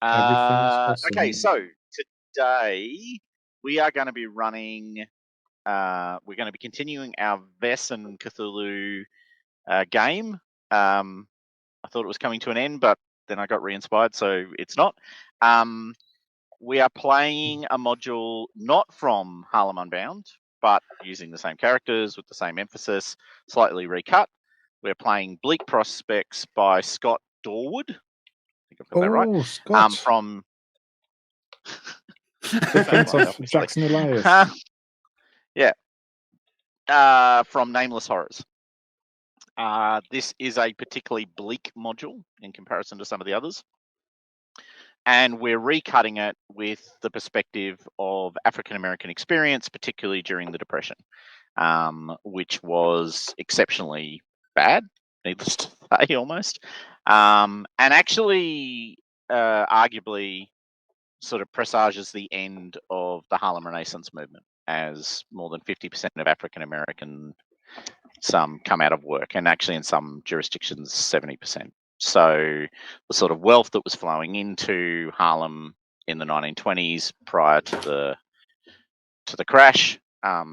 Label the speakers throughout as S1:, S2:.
S1: Everything's possible.
S2: Okay, so today we are going to be running. We're going to be continuing our Vaesen Cthulhu game. I thought it was coming to an end, but then I got re-inspired, so it's not. We are playing a module not from Harlem Unbound, but using the same characters with the same emphasis, slightly recut. We're playing Bleak Prospects by Scott Dorwood. I think I've got that right.
S1: Scott.
S2: From
S1: Defense of Jackson Elias.
S2: Yeah. From Nameless Horrors. This is a particularly bleak module in comparison to some of the others. And we're recutting it with the perspective of African-American experience, particularly during the Depression, which was exceptionally bad, needless to say, almost. And actually, arguably, sort of presages the end of the Harlem Renaissance movement, as more than 50% of African American come out of work, and actually in some jurisdictions 70%. So the sort of wealth that was flowing into Harlem in the 1920s prior to the crash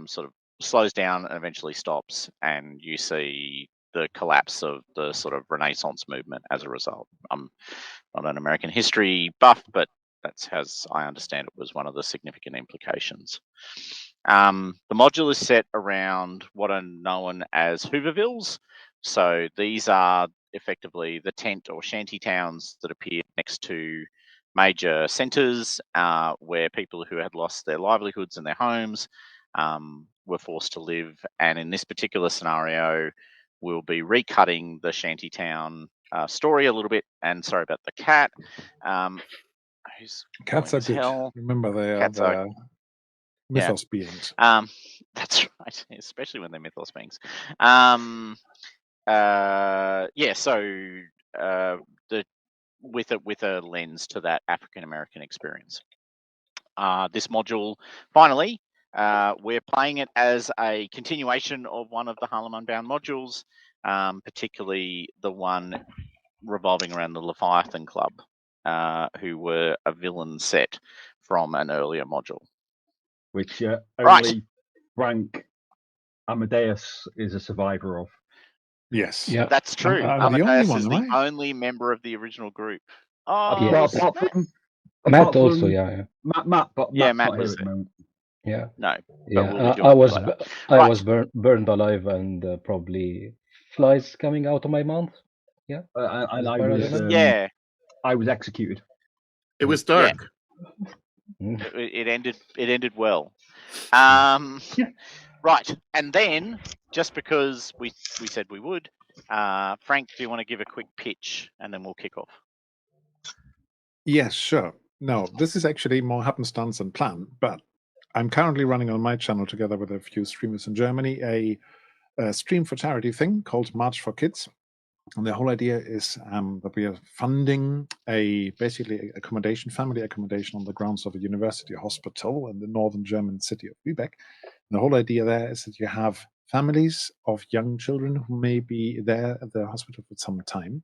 S2: sort of slows down and eventually stops, and you see the collapse of the sort of Renaissance movement as a result. I'm not an American history buff, but that's, as I understand it, was one of the significant implications. The module is set around what are known as Hoovervilles. So these are effectively the tent or shanty towns that appear next to major centres where people who had lost their livelihoods and their homes were forced to live. And in this particular scenario, we'll be recutting the shantytown story a little bit. And sorry about the cat.
S1: Cats are good.
S2: Hell.
S1: Remember, they are mythos beings.
S2: That's right, especially when they're mythos beings. With a lens to that African American experience. This module, finally, we're playing it as a continuation of one of the Harlem Unbound modules, particularly the one revolving around the Leviathan Club, who were a villain set from an earlier module.
S3: Which only Frank Amadeus is a survivor of.
S1: Yes.
S2: Yeah. That's true. Amadeus is the only member of the original group.
S3: Apart from
S4: Matt also, yeah.
S3: Matt
S2: was
S3: there.
S4: Yeah.
S2: No.
S4: Yeah, I was burned alive and probably flies coming out of my mouth. Yeah.
S3: I was executed.
S5: It was dark.
S2: Yeah. It ended well. Right, and then just because we said we would, Frank, do you want to give a quick pitch and then we'll kick off?
S1: Yes, sure. No, this is actually more happenstance than planned, but I'm currently running on my channel together with a few streamers in Germany a stream for charity thing called March for Kids. And the whole idea is that we are funding basically family accommodation on the grounds of a university hospital in the northern German city of Lübeck. And the whole idea there is that you have families of young children who may be there at the hospital for some time,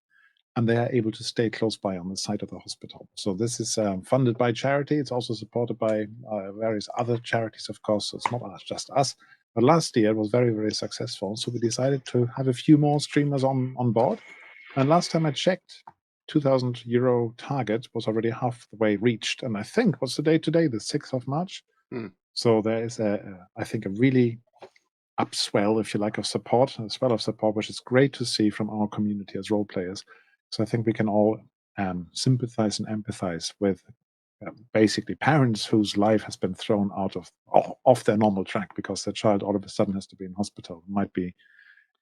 S1: and they are able to stay close by on the site of the hospital. So this is funded by charity. It's also supported by various other charities, of course. So it's not just us. But last year it was very, very successful. So we decided to have a few more streamers on board. And last time I checked, €2,000 target was already half the way reached. And I think, what's the date today? The 6th of March. So there is, I think, a really upswell, if you like, of support, a swell of support, which is great to see from our community as role players. So I think we can all sympathize and empathize with basically parents whose life has been thrown out off their normal track because their child all of a sudden has to be in hospital, might be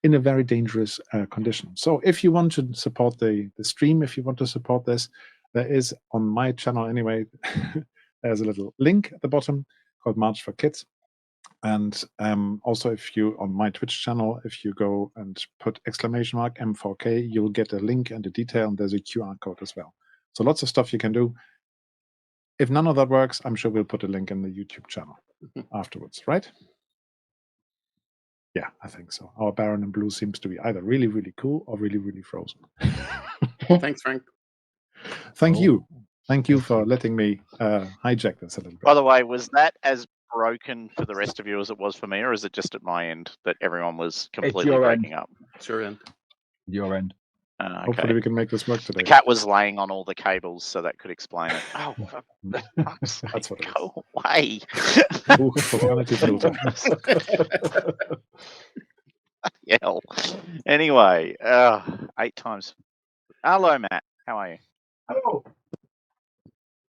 S1: in a very dangerous condition. So if you want to support the stream, if you want to support this, there is on my channel anyway, there's a little link at the bottom called March for Kids. And also if you, on my Twitch channel, if you go and put !M4K, you'll get a link and a detail, and there's a QR code as well. So lots of stuff you can do. If none of that works, I'm sure we'll put a link in the YouTube channel afterwards, right? Yeah, I think so. Our Baron in Blue seems to be either really, really cool or really, really frozen.
S5: Thanks, Frank.
S1: Thank you. Thank you for letting me hijack this a little bit.
S2: By the way, was that as broken for the rest of you as it was for me, or is it just at my end that everyone was completely breaking up?
S5: It's your end.
S3: Your end.
S2: Okay.
S1: Hopefully we can make this work today.
S2: The cat was laying on all the cables, so that could explain it. Oh, for fuck's sake,
S1: That's what it is.
S2: go away.
S1: Ooh, profanity filter.
S2: Hell. Anyway, 8 times. Hello, Matt. How are you?
S6: Hello.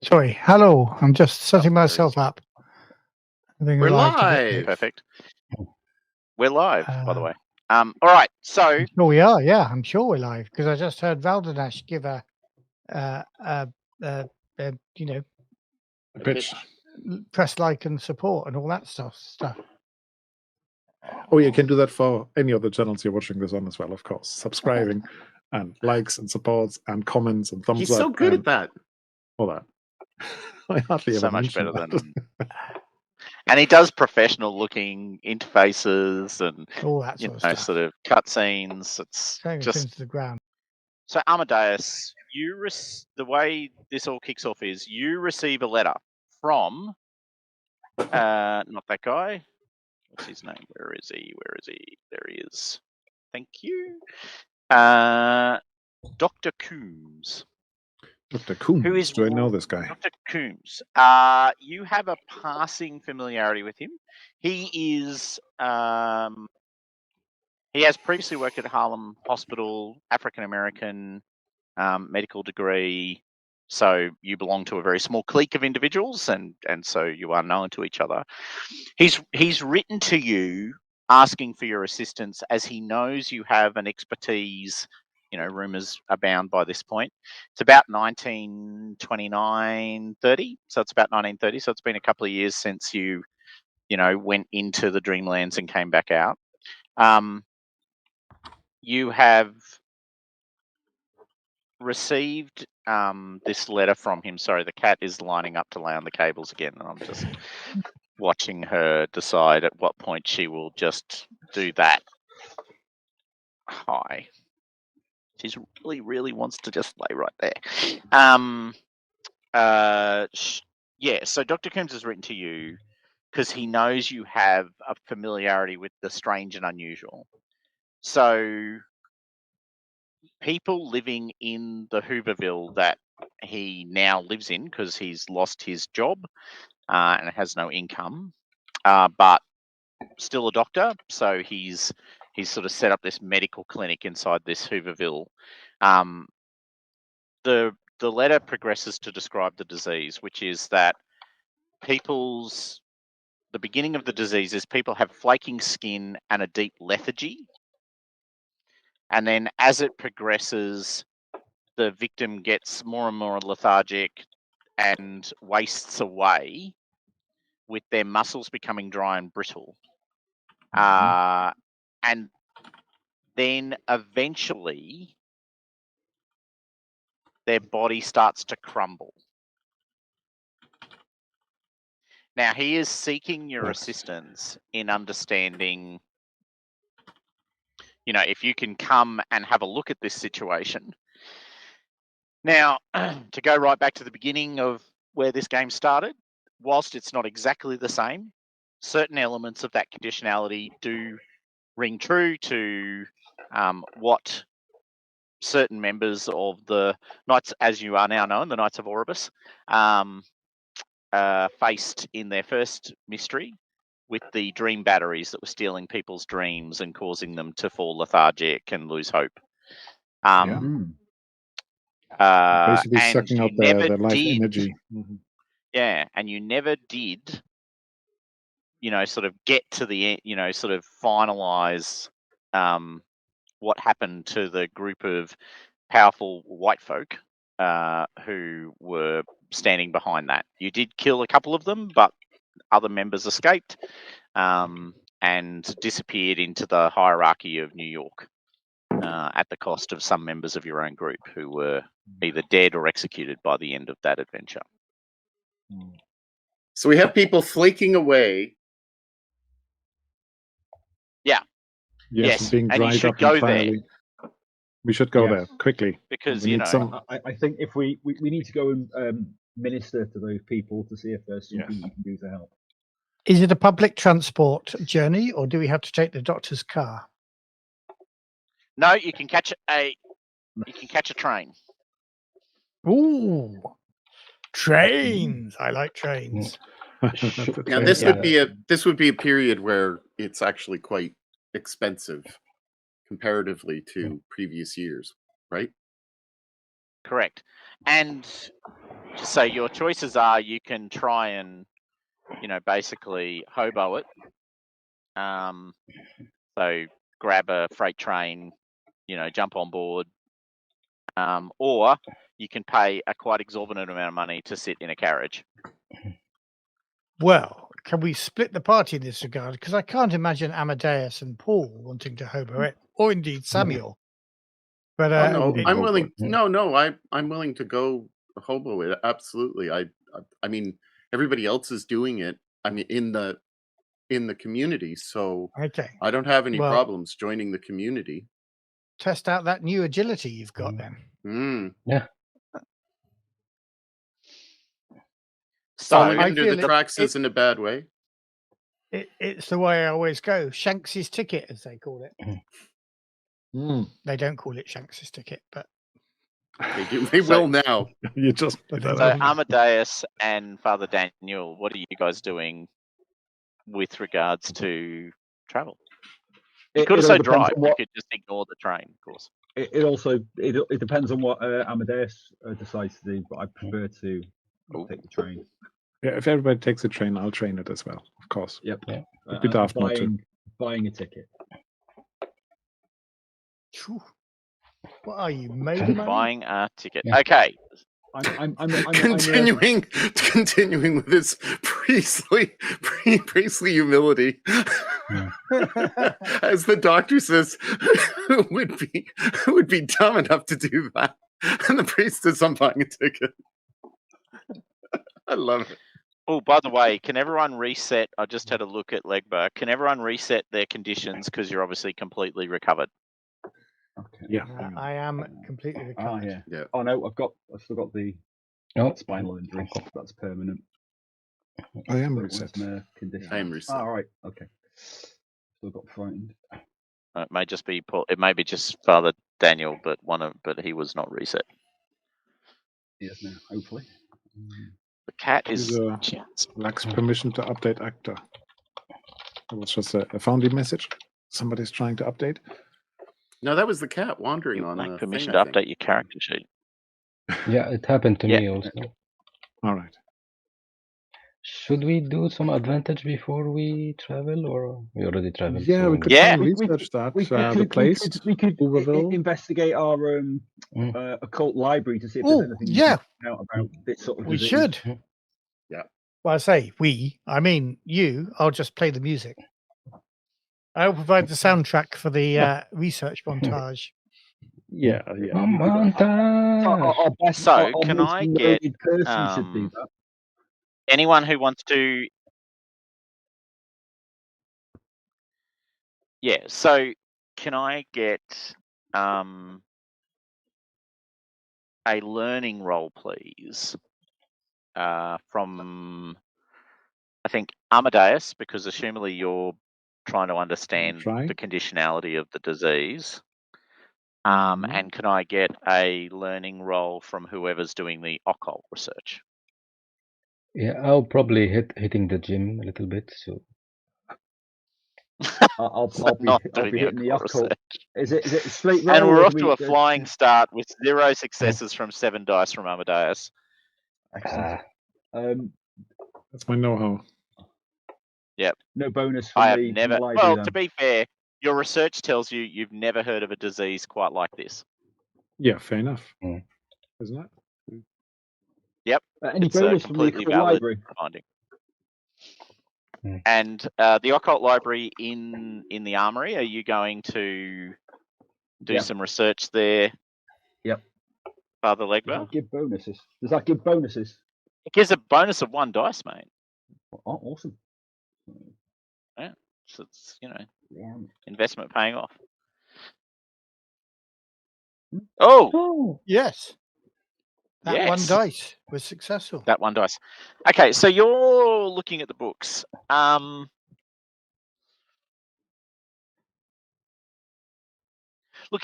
S6: Sorry, hello. I'm just setting myself up.
S5: We're live.
S2: Perfect. We're live, by the way. All right, so
S6: sure we are. Yeah, I'm sure we're live because I just heard Valdenash give a
S1: Pitch.
S6: press like and support and all that stuff.
S1: Oh, you can do that for any other channels you're watching this on as well, of course. Subscribing and likes and supports and comments and thumbs up.
S5: He's so good at that.
S1: All that. I hardly
S2: so
S1: ever
S2: much
S1: mention
S2: better
S1: that.
S2: than. And he does professional-looking interfaces and
S6: all that sort of stuff.
S2: sort of cutscenes. It's
S6: Throwing
S2: just
S6: things to the ground.
S2: So Amadeus, the way this all kicks off is you receive a letter from not that guy. What's his name? Where is he? Where is he? There he is. Thank you. Dr. Coombs.
S1: Dr. Coombs.
S2: Who is
S1: Do I know this guy?
S2: Dr. Coombs. You have a passing familiarity with him. He is he has previously worked at Harlem Hospital, African American, medical degree. So you belong to a very small clique of individuals, and so you are known to each other. He's written to you asking for your assistance, as he knows you have an expertise. Rumors abound by this point. It's about 1929-30, so it's about 1930. So it's been a couple of years since you went into the Dreamlands and came back out. You have received this letter from him. Sorry, the cat is lining up to lay on the cables again, and I'm just watching her decide at what point she will just do that. Hi. She really wants to just lay right there. So Dr. Coombs has written to you because he knows you have a familiarity with the strange and unusual. So people living in the Hooverville that he now lives in, because he's lost his job and has no income, but still a doctor, so he's sort of set up this medical clinic inside this Hooverville. The letter progresses to describe the disease, which is that the beginning of the disease is people have flaking skin and a deep lethargy. And then as it progresses, the victim gets more and more lethargic and wastes away, with their muscles becoming dry and brittle. And then eventually their body starts to crumble. Now, he is seeking your assistance in understanding, if you can come and have a look at this situation. Now, to go right back to the beginning of where this game started, whilst it's not exactly the same, certain elements of that conditionality do ring true to what certain members of the Knights, as you are now known, the Knights of Ouroboros, faced in their first mystery with the dream batteries that were stealing people's dreams and causing them to fall lethargic and lose hope.
S1: Basically
S2: and
S1: sucking out their life energy.
S2: Yeah, and you never did, sort of get to the end, sort of finalize what happened to the group of powerful white folk who were standing behind that. You did kill a couple of them, but other members escaped and disappeared into the hierarchy of New York at the cost of some members of your own group who were either dead or executed by the end of that adventure.
S5: So we have people flaking away.
S2: Yeah.
S1: Yes, being
S2: and you
S1: dried
S2: should
S1: up
S2: go
S1: entirely.
S2: there.
S1: We should go
S3: Yes.
S1: there quickly.
S2: because
S1: We
S2: you
S1: need
S2: know
S1: some-
S3: I think if we need to go and minister to those people to see if there's something
S1: Yes.
S3: we can do to help.
S6: Is it a public transport journey, or do we have to take the doctor's car?
S2: no, you can catch a train.
S6: Ooh, trains! I like trains.
S5: Now this
S4: Yeah.
S5: would be a period where it's actually quite expensive comparatively to previous years, right?
S2: Correct. And so your choices are you can try and, basically hobo it. So grab a freight train, jump on board. Or you can pay a quite exorbitant amount of money to sit in a carriage.
S6: Well, can we split the party in this regard? Because I can't imagine Amadeus and Paul wanting to hobo it, or indeed Samuel. But
S5: Oh no,
S6: it-
S5: I'm willing. No, I'm willing to go hobo it. Absolutely. I mean, everybody else is doing it. I mean, in the community, so
S6: okay.
S5: I don't have any
S6: Well-
S5: problems joining the community.
S6: Test out that new agility you've got then.
S5: Mm.
S2: So
S5: Falling
S6: I
S5: under
S6: feel
S5: the
S6: it-
S5: tracks
S6: it-
S5: isn't a bad way.
S6: It's the way I always go. Shanks's ticket, as they call it. They don't call it Shanks's ticket, but
S5: They do. They
S2: So-
S5: will now.
S1: You just
S6: But
S1: that
S6: they
S1: out.
S6: won't.
S2: Amadeus and Father Daniel, what are you guys doing with regards to travel? You could
S3: It all
S2: also
S3: depends
S2: drive.
S3: on what-
S2: You could just ignore the train, of course.
S3: It also it depends on what Amadeus decides to do, but I prefer to take the train.
S1: Yeah, if everybody takes a train, I'll train it as well, of course.
S3: Yep.
S4: Yeah.
S1: It'd be daft not to.
S3: Buying a ticket.
S6: Phew. What are you, made money?
S2: Buying a ticket.
S4: Yeah.
S2: Okay.
S3: I'm
S5: Continuing with this priestly humility, as the doctor says, who would be dumb enough to do that? And the priest says, "I'm buying a ticket." I love it.
S2: Oh, by the way, can everyone reset? I just had a look at Legba. Can everyone reset their conditions because you're obviously completely recovered?
S3: Okay.
S1: Yeah.
S6: I am completely recovered.
S3: Yeah.
S5: Yeah.
S3: Oh no, I've still got the
S4: Oh,
S3: spinal injury. That's permanent.
S1: I am
S3: So it
S1: reset.
S3: wasn't a condition.
S5: I am reset.
S3: All right. Okay. Still got frightened.
S2: It may just be Paul. It may be just Father Daniel, but he was not reset.
S3: Yes, now hopefully.
S2: The cat is
S1: He's,
S2: just
S1: Lacks permission to update actor. It was just a Foundry message. Somebody's trying to update.
S5: No, that was the cat wandering
S2: you
S5: on
S2: lack
S5: the
S2: permission
S5: thing,
S2: to
S5: I think.
S2: update your character sheet.
S4: yeah, it happened to
S2: Yeah.
S4: me also.
S1: All right.
S4: Should we do some advantage before we travel, or we already traveled?
S1: Yeah,
S4: so
S1: we could
S2: Yeah.
S1: try and research that. The
S3: could,
S1: place.
S3: we could
S1: Hooverville.
S3: investigate our occult library to see if
S6: Oh,
S3: there's anything we
S6: yeah.
S3: can find out about this sort of
S6: We
S3: disease.
S6: should.
S5: Yeah.
S6: Well, I say we. I mean you. I'll just play the music. I'll provide the soundtrack for the research montage.
S1: Yeah.
S4: A
S1: you could-
S4: montage.
S3: Our best,
S2: So,
S3: our
S2: can
S3: most
S2: I get,
S3: learned person should do that.
S2: Anyone who wants to, yeah. So, can I get a learning roll, please, from I think Amadeus, because assumably you're trying to understand
S1: Try.
S2: the conditionality of the disease.
S1: Mhm.
S2: And can I get a learning roll from whoever's doing the occult research?
S4: Yeah, I'll probably hitting the gym a little bit. So
S3: I'll
S2: So
S3: be
S2: not
S3: I'll
S2: doing
S3: be hitting the
S2: occult
S3: occult.
S2: research.
S3: Is it straight roll?
S2: And we're
S3: or
S2: off
S3: do
S2: to
S3: we-
S2: a flying start with 0 successes from 7 dice from Amadeus.
S3: Excellent.
S1: That's my know-how.
S3: No bonus for
S2: I have
S3: me.
S2: never.
S3: from the
S2: Well,
S3: library
S2: to be fair, your research tells you you've never heard of a disease quite like this.
S1: Yeah, fair enough.
S4: Mm.
S1: Isn't it?
S3: then. Any
S2: It's a
S3: bonus from the
S2: completely
S3: occult
S2: valid
S3: library?
S2: finding.
S4: Mm.
S2: And the occult library in the armory. Are you going to do
S3: Yep.
S2: some research there?
S3: Yep.
S2: Father
S3: Does
S2: Legba?
S3: that give bonuses? Does that give bonuses?
S2: It gives a bonus of 1 dice, mate.
S3: Oh, awesome.
S2: So it's
S3: Yeah.
S2: investment paying off. Oh,
S4: Oh,
S6: Yes. That one
S2: yes.
S6: dice was successful.
S2: That one dice. Okay, so you're looking at the books. Look,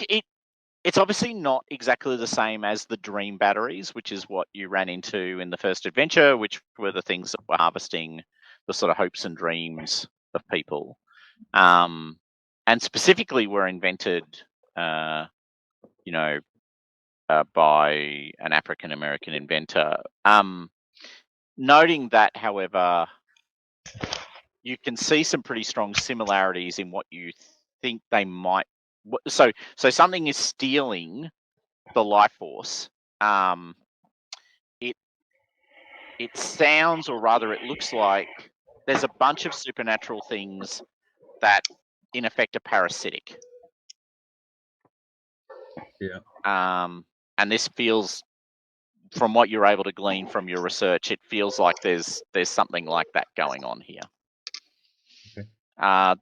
S2: it's obviously not exactly the same as the dream batteries, which is what you ran into in the first adventure, which were the things that were harvesting the sort of hopes and dreams of people, and specifically were invented, by an African American inventor. Noting that, however, you can see some pretty strong similarities in what you think they might. So something is stealing the life force. It sounds, or rather, it looks like there's a bunch of supernatural things that, in effect, are parasitic.
S3: Yeah.
S2: And this feels, from what you're able to glean from your research, it feels like there's something like that going on here.
S3: Okay.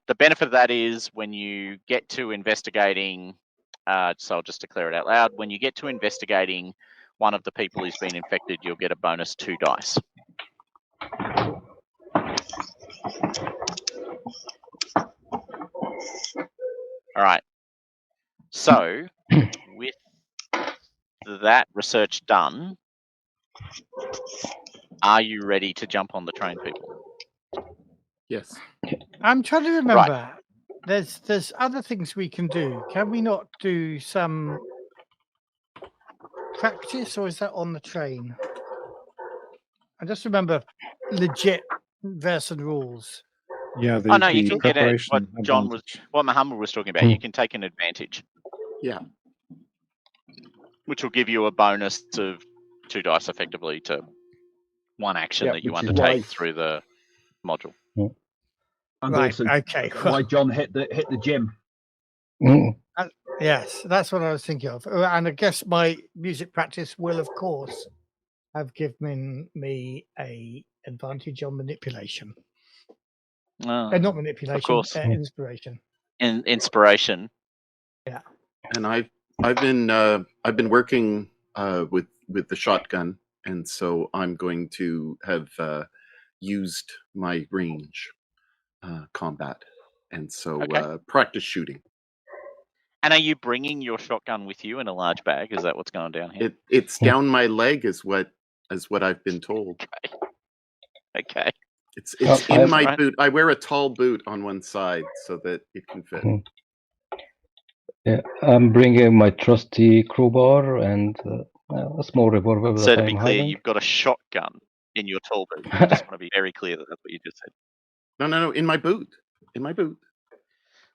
S2: The benefit of that is when you get to investigating, so I'll just declare it out loud, when you get to investigating one of the people who's been infected, you'll get a bonus 2 dice. All right. So, with that research done, are you ready to jump on the train, people?
S5: Yes.
S6: I'm trying to remember. There's other things we can do. Can we not do some practice, or is that on the train? I just remember legit Vaesen rules.
S1: Yeah, the,
S2: Oh no, you
S1: the
S2: can get it. What
S1: preparation
S2: Muhammad was talking about. You can take an advantage.
S5: Yeah.
S2: Which will give you a bonus of 2 dice, effectively, to one action
S3: Yeah,
S2: that you
S3: which is
S2: undertake
S3: why-
S2: through the module.
S3: And
S6: Right,
S3: also
S6: okay,
S3: why John hit the gym.
S4: mm,
S6: Yes, that's what I was thinking of. And I guess my music practice will, of course, have given me a advantage on manipulation. Not manipulation,
S2: of course.
S6: inspiration.
S2: Inspiration.
S6: Yeah.
S5: And I've been working with the shotgun, and so I'm going to have used my range combat, and so
S2: Okay.
S5: practice shooting.
S2: And are you bringing your shotgun with you in a large bag? Is that what's going down here?
S5: It's down my leg, is what I've been told.
S2: Okay.
S5: It's
S4: Oh,
S5: in my
S2: right.
S5: boot. I wear a tall boot on one side so that it can fit.
S4: yeah, I'm bringing my trusty crowbar and a small revolver
S2: So
S4: that
S2: to be
S4: I'm
S2: clear,
S4: hiding.
S2: you've got a shotgun in your tall boot. I just want to be very clear that that's what you just said.
S5: No, in my boot. In my boot.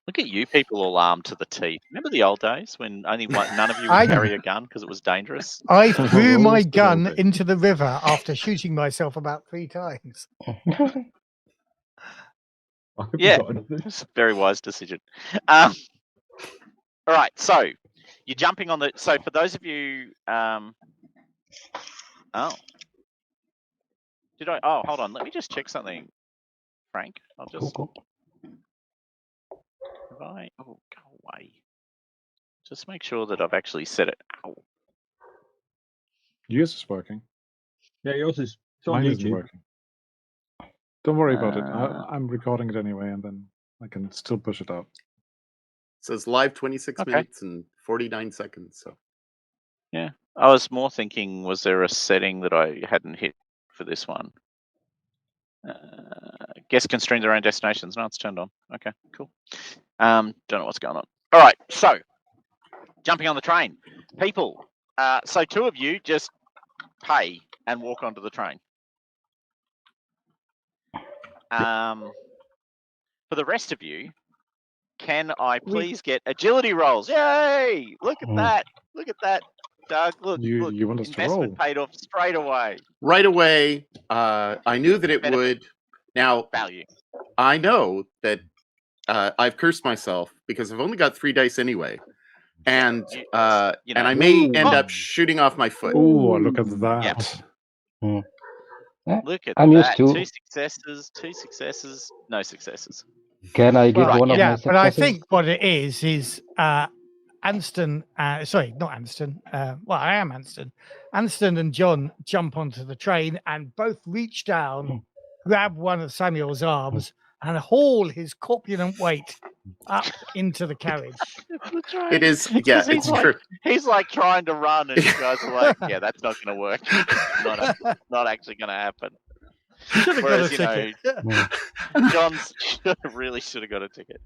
S2: Look at you people all armed to the teeth. Remember the old days when none of you would carry a gun because it was dangerous?
S6: I threw my
S1: Those good old
S6: gun
S1: days.
S6: into the river after shooting myself about 3 times.
S2: Yeah. It's a very wise decision. All right, so you're jumping on the. So for those of you, oh, did I? Oh, hold on. Let me just check something, Frank. I'll just.
S4: Cool.
S2: Have I? Oh, go away. Just make sure that I've actually set it. Ow.
S1: Yours is working.
S3: Yeah, yours is it's on
S1: Mine isn't
S3: YouTube.
S1: working. Don't worry about it. I'm recording it anyway, and then I can still push it out.
S5: It says live 26
S2: Okay.
S5: minutes and 49 seconds. So
S2: Yeah, I was more thinking, was there a setting that I hadn't hit for this one? Guest can stream their own destinations. No, it's turned on. Okay, cool. Don't know what's going on. All right, so jumping on the train, people. So 2 of you just pay and walk onto the train. For the rest of you, can I please get agility rolls? Yay! Look at that! Look at that, Doug. Look, look.
S1: You want us to roll?
S2: Investment paid off straight away.
S5: right away, I knew that it
S2: Benefit.
S5: would. Now,
S2: Value.
S5: I know that I've cursed myself because I've only got 3 dice anyway. And
S2: You
S5: and
S2: know.
S5: I may
S1: Ooh.
S5: end up shooting off my foot.
S1: Oh, look at that!
S2: Look at
S4: I'm used
S2: that.
S4: to.
S2: 2 successes, 2 successes, no successes.
S4: Can I give
S6: Well,
S4: one of my
S6: yeah,
S4: successes?
S6: but I think what it is Anston, sorry, not Anston. Well, I am Anston. Anston and John jump onto the train and both reach down, grab one of Samuel's arms, and haul his corpulent weight up into the carriage.
S5: It is, yeah,
S2: He's
S5: it's
S2: like,
S5: true.
S2: he's like trying to run, and you guys are like, "Yeah, that's not going to work. Not actually going to happen."
S6: Should have got a
S2: Whereas, you know,
S6: ticket.
S2: John's really should have got a ticket.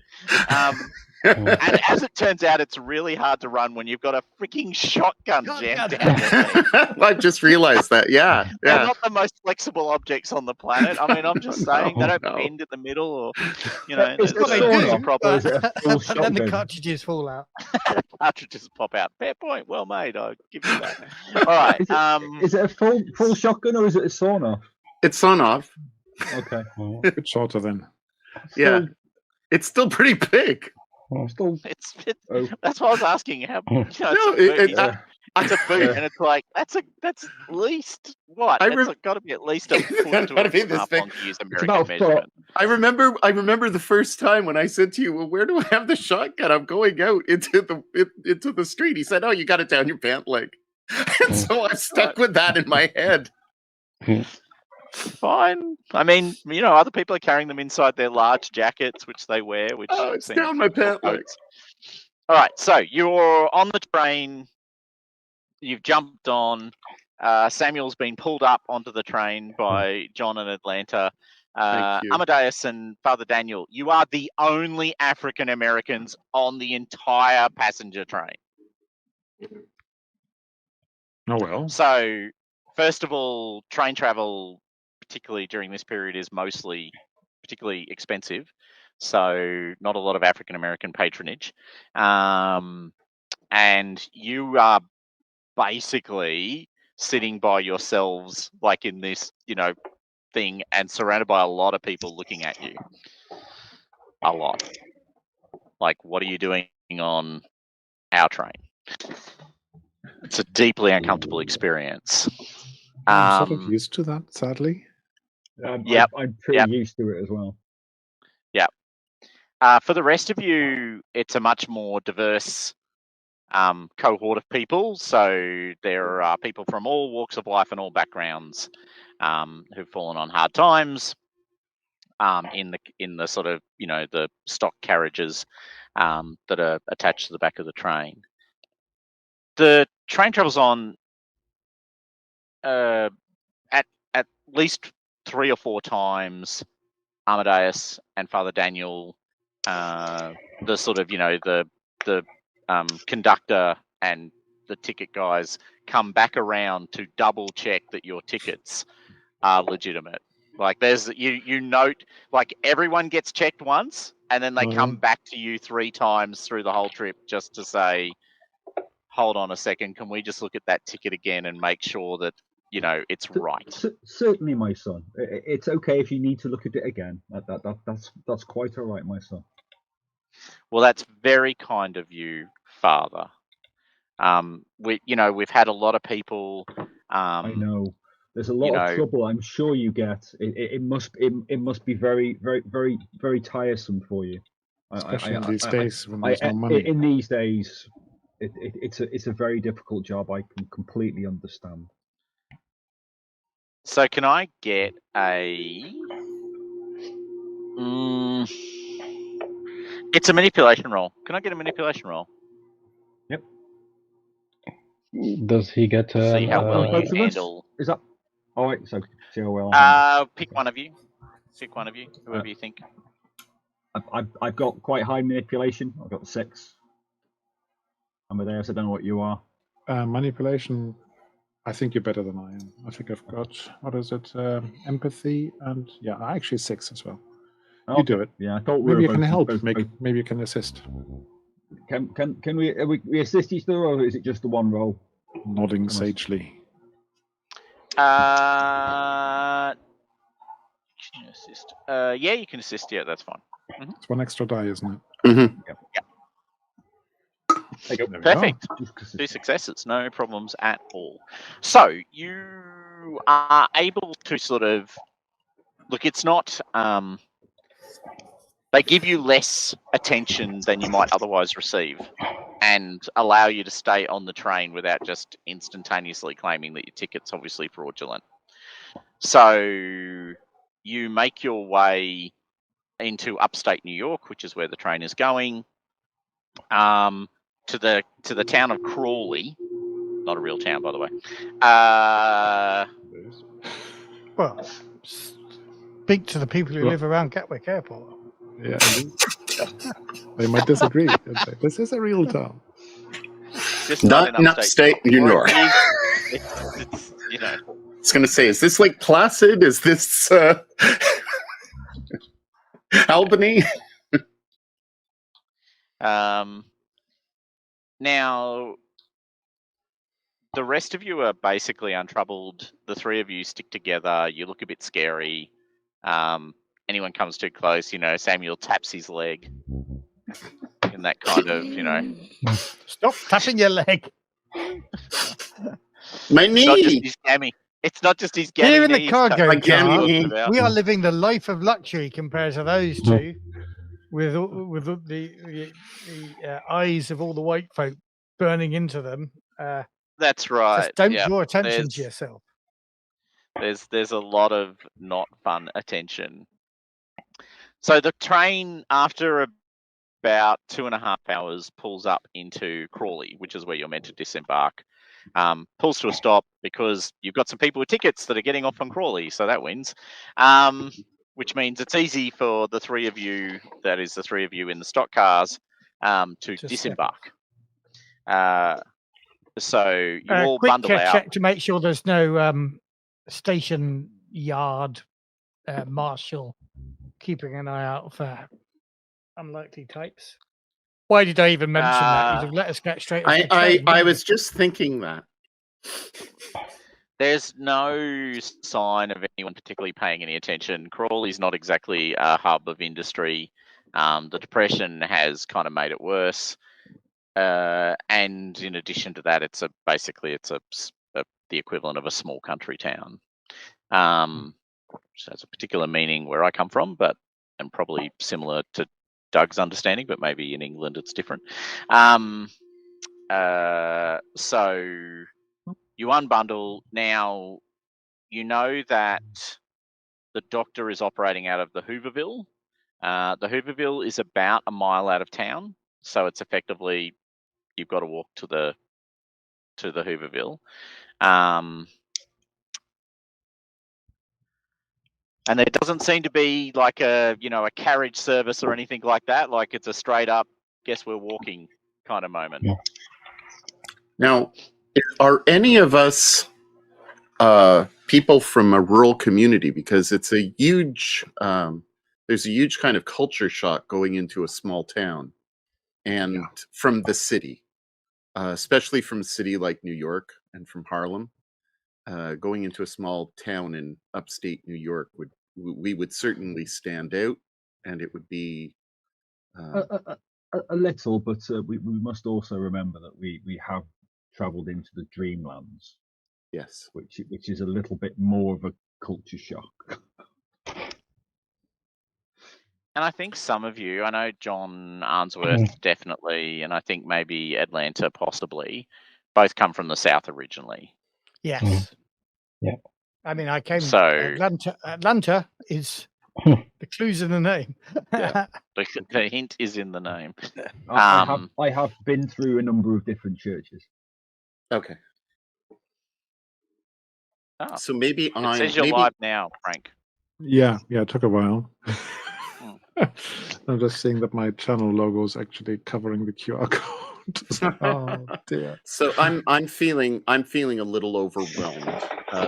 S2: And as it turns out, it's really hard to run when you've got a freaking shotgun jammed down your thing.
S5: I just realized that. Yeah,
S2: They're
S5: yeah.
S2: not the most flexible objects on the planet. I mean, I'm just saying they don't
S5: No.
S2: bend in the middle, or you know,
S3: It's
S2: there's
S3: not
S2: no
S3: they do,
S2: problem.
S3: Is it a full
S6: and then the
S3: shotgun?
S6: cartridges fall out.
S2: Cartridges pop out. Fair point. Well made. I'll give you that. All right.
S3: Is it a full shotgun or is it a sawn-off?
S5: It's sawn off.
S3: Okay.
S1: A bit shorter then.
S5: Yeah. It's still pretty big.
S3: Still, oh.
S2: That's what I was asking. How? You know,
S5: No,
S2: it's a boot, and it's like that's at least what? It's got to be at least a foot to
S5: gotta be
S2: a
S5: this
S2: half
S5: big.
S2: long to use
S3: It's
S2: American
S3: about
S2: measurement.
S5: I remember the first time when I said to you, "Well, where do I have the shotgun? I'm going out into the street." He said, "Oh, you got it down your pant leg." And so I'm stuck with that in my head.
S2: Fine. I mean, you know, other people are carrying them inside their large jackets, which they wear. Which
S5: It's
S2: seem
S5: down my pant leg.
S2: coats. All right, so you're on the train. You've jumped on. Samuel's been pulled up onto the train by John and Atlanta.
S5: Thank you.
S2: Amadeus and Father Daniel, you are the only African Americans on the entire passenger train.
S1: Oh well.
S2: So, first of all, train travel, particularly during this period, is particularly expensive. So, not a lot of African American patronage. And you are basically sitting by yourselves, like in this, you know, thing, and surrounded by a lot of people looking at you. A lot. Like, what are you doing on our train? It's a deeply uncomfortable experience.
S1: I'm sort of used to that, sadly.
S2: Yep.
S3: I'm pretty used to it as well.
S2: Yeah. For the rest of you, it's a much more diverse cohort of people. So there are people from all walks of life and all backgrounds who've fallen on hard times in the sort of, you know, the stock carriages that are attached to the back of the train. The train travels on at least 3 or 4 times. Amadeus and Father Daniel, the sort of, you know, the conductor and the ticket guys come back around to double check that your tickets are legitimate. Like there's you note, like everyone gets checked once and then they come back to you 3 times through the whole trip just to say, hold on a second, can we just look at that ticket again and make sure that, you know, it's right?
S3: Certainly, my son. It's okay if you need to look at it again. That's quite all right, my son.
S2: Well, that's very kind of you, Father. We've had a lot of people.
S3: I know. There's a lot of trouble. I'm sure you get. It must be very, very, very, very tiresome for you.
S1: Especially in these days when there's no money.
S3: In these days, it's a very difficult job. I can completely understand.
S2: So can I get a? It's a manipulation roll. Can I get a manipulation roll?
S3: Yep.
S4: Does he get?
S2: See how well you handle.
S3: Is that? All right. So see how well.
S2: Pick one of you. Pick one of you. Whoever you think.
S3: I've got quite high manipulation. I've got 6. Amadeus, I don't know what you are.
S1: Manipulation. I think you're better than I am. I think I've got, what is it, empathy, and actually 6 as well.
S3: Okay.
S1: You do it.
S3: Yeah, I thought
S1: maybe you can help. Maybe you can assist.
S3: Can we assist each other, or is it just the one roll?
S1: Nodding sagely.
S2: Can you assist? Yeah, you can assist. Yeah, that's fine. Mm-hmm.
S1: It's 1 extra die, isn't it?
S5: Mm-hmm.
S2: Yep.
S1: Perfect.
S2: 2 successes, no problems at all. So you are able to sort of look. It's not. They give you less attention than you might otherwise receive and allow you to stay on the train without just instantaneously claiming that your ticket's obviously fraudulent. So you make your way into upstate New York, which is where the train is going, to the town of Crawley. Not a real town, by the way.
S6: Well, speak to the people who live around Gatwick Airport.
S1: Yeah, they might disagree. This is a real town.
S2: Just
S5: Not in upstate New York.
S2: It's, you know.
S5: I was going to say, is this Lake Placid? Is this Albany?
S2: Now, the rest of you are basically untroubled. The three of you stick together. You look a bit scary. Anyone comes too close, Samuel taps his leg in that kind of,
S6: Stop tapping your leg.
S5: My knee.
S2: It's not just his gammy. It's not just his gammy.
S6: Here in the cargo car, we are
S2: out.
S6: living the life of luxury compared to those two, with the eyes of all the white folk burning into them.
S2: That's right.
S6: Just don't draw attention to yourself.
S2: There's a lot of not fun attention. So the train, after about 2.5 hours, pulls up into Crawley, which is where you're meant to disembark. Pulls to a stop because you've got some people with tickets that are getting off on Crawley, so that wins. Which means it's easy for the three of you, that is the three of you in the stock cars, to disembark. So you all
S6: quick
S2: bundle out.
S6: check to make sure there's no station yard marshal keeping an eye out for unlikely types. Why did I even mention that? You'd have let us get straight off the train,
S5: I was just thinking that.
S2: There's no sign of anyone particularly paying any attention. Crawley's not exactly a hub of industry. The Depression has kind of made it worse. And in addition to that, it's basically the equivalent of a small country town. Which has a particular meaning where I come from, and probably similar to Doug's understanding, but maybe in England it's different. So you unbundle. Now, you know that the doctor is operating out of the Hooverville. The Hooverville is about a mile out of town, so it's effectively you've got to walk to the Hooverville. And there doesn't seem to be like a carriage service or anything like that. Like it's a straight up, guess we're walking kind of moment.
S4: Yeah.
S5: Now, are any of us people from a rural community? Because it's a huge, there's a huge kind of culture shock going into a small town and from the city, especially from a city like New York and from Harlem. Going into a small town in upstate New York we would certainly stand out, and it would be
S3: a little, but we must also remember that we have travelled into the Dreamlands.
S5: Yes,
S3: which is a little bit more of a culture shock.
S2: And I think some of you, I know John Arnsworth definitely, and I think maybe Atlanta possibly, both come from the South originally.
S6: Yes.
S4: Yeah.
S6: I mean, I came.
S2: So
S6: Atlanta is the clues in the name.
S2: Yeah, the hint is in the name.
S3: I have been through a number of different churches.
S5: Okay.
S2: Oh.
S5: So maybe
S2: it says you're live now, Frank.
S1: Yeah, it took a while. I'm just seeing that my channel logo is actually covering the QR code. Oh dear.
S5: So I'm feeling a little overwhelmed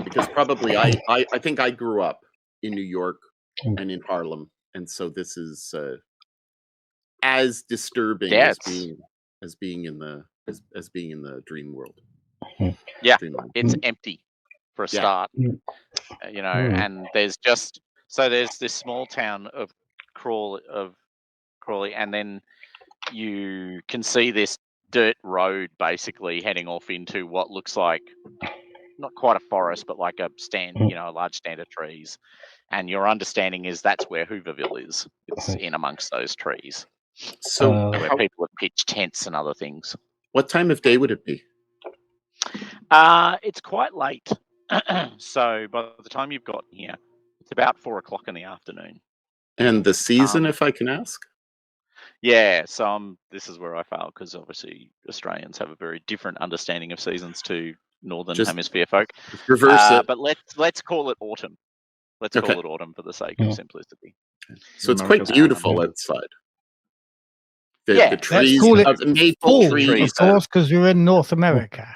S5: because probably I think I grew up in New York and in Harlem, and so this is as disturbing as being in the dream world.
S2: Yeah, it's empty for a start. And there's this small town of Crawley, and then you can see this dirt road basically heading off into what looks like not quite a forest, but like a large stand of trees. And your understanding is that's where Hooverville is. It's in amongst those trees.
S5: So,
S2: where people have pitched tents and other things.
S5: what time of day would it be?
S2: It's quite late. So by the time you've gotten here, it's about 4 o'clock in the afternoon.
S5: And the season, if I can ask?
S2: Yeah, so this is where I fail, because obviously Australians have a very different understanding of seasons to Northern Hemisphere folk.
S5: Reverse it.
S2: But let's call it autumn. Let's call it autumn for the sake of simplicity.
S5: So it's quite beautiful outside. The trees,
S6: let's call it
S5: the maple
S6: fall,
S5: trees,
S6: of course, because we're in North America.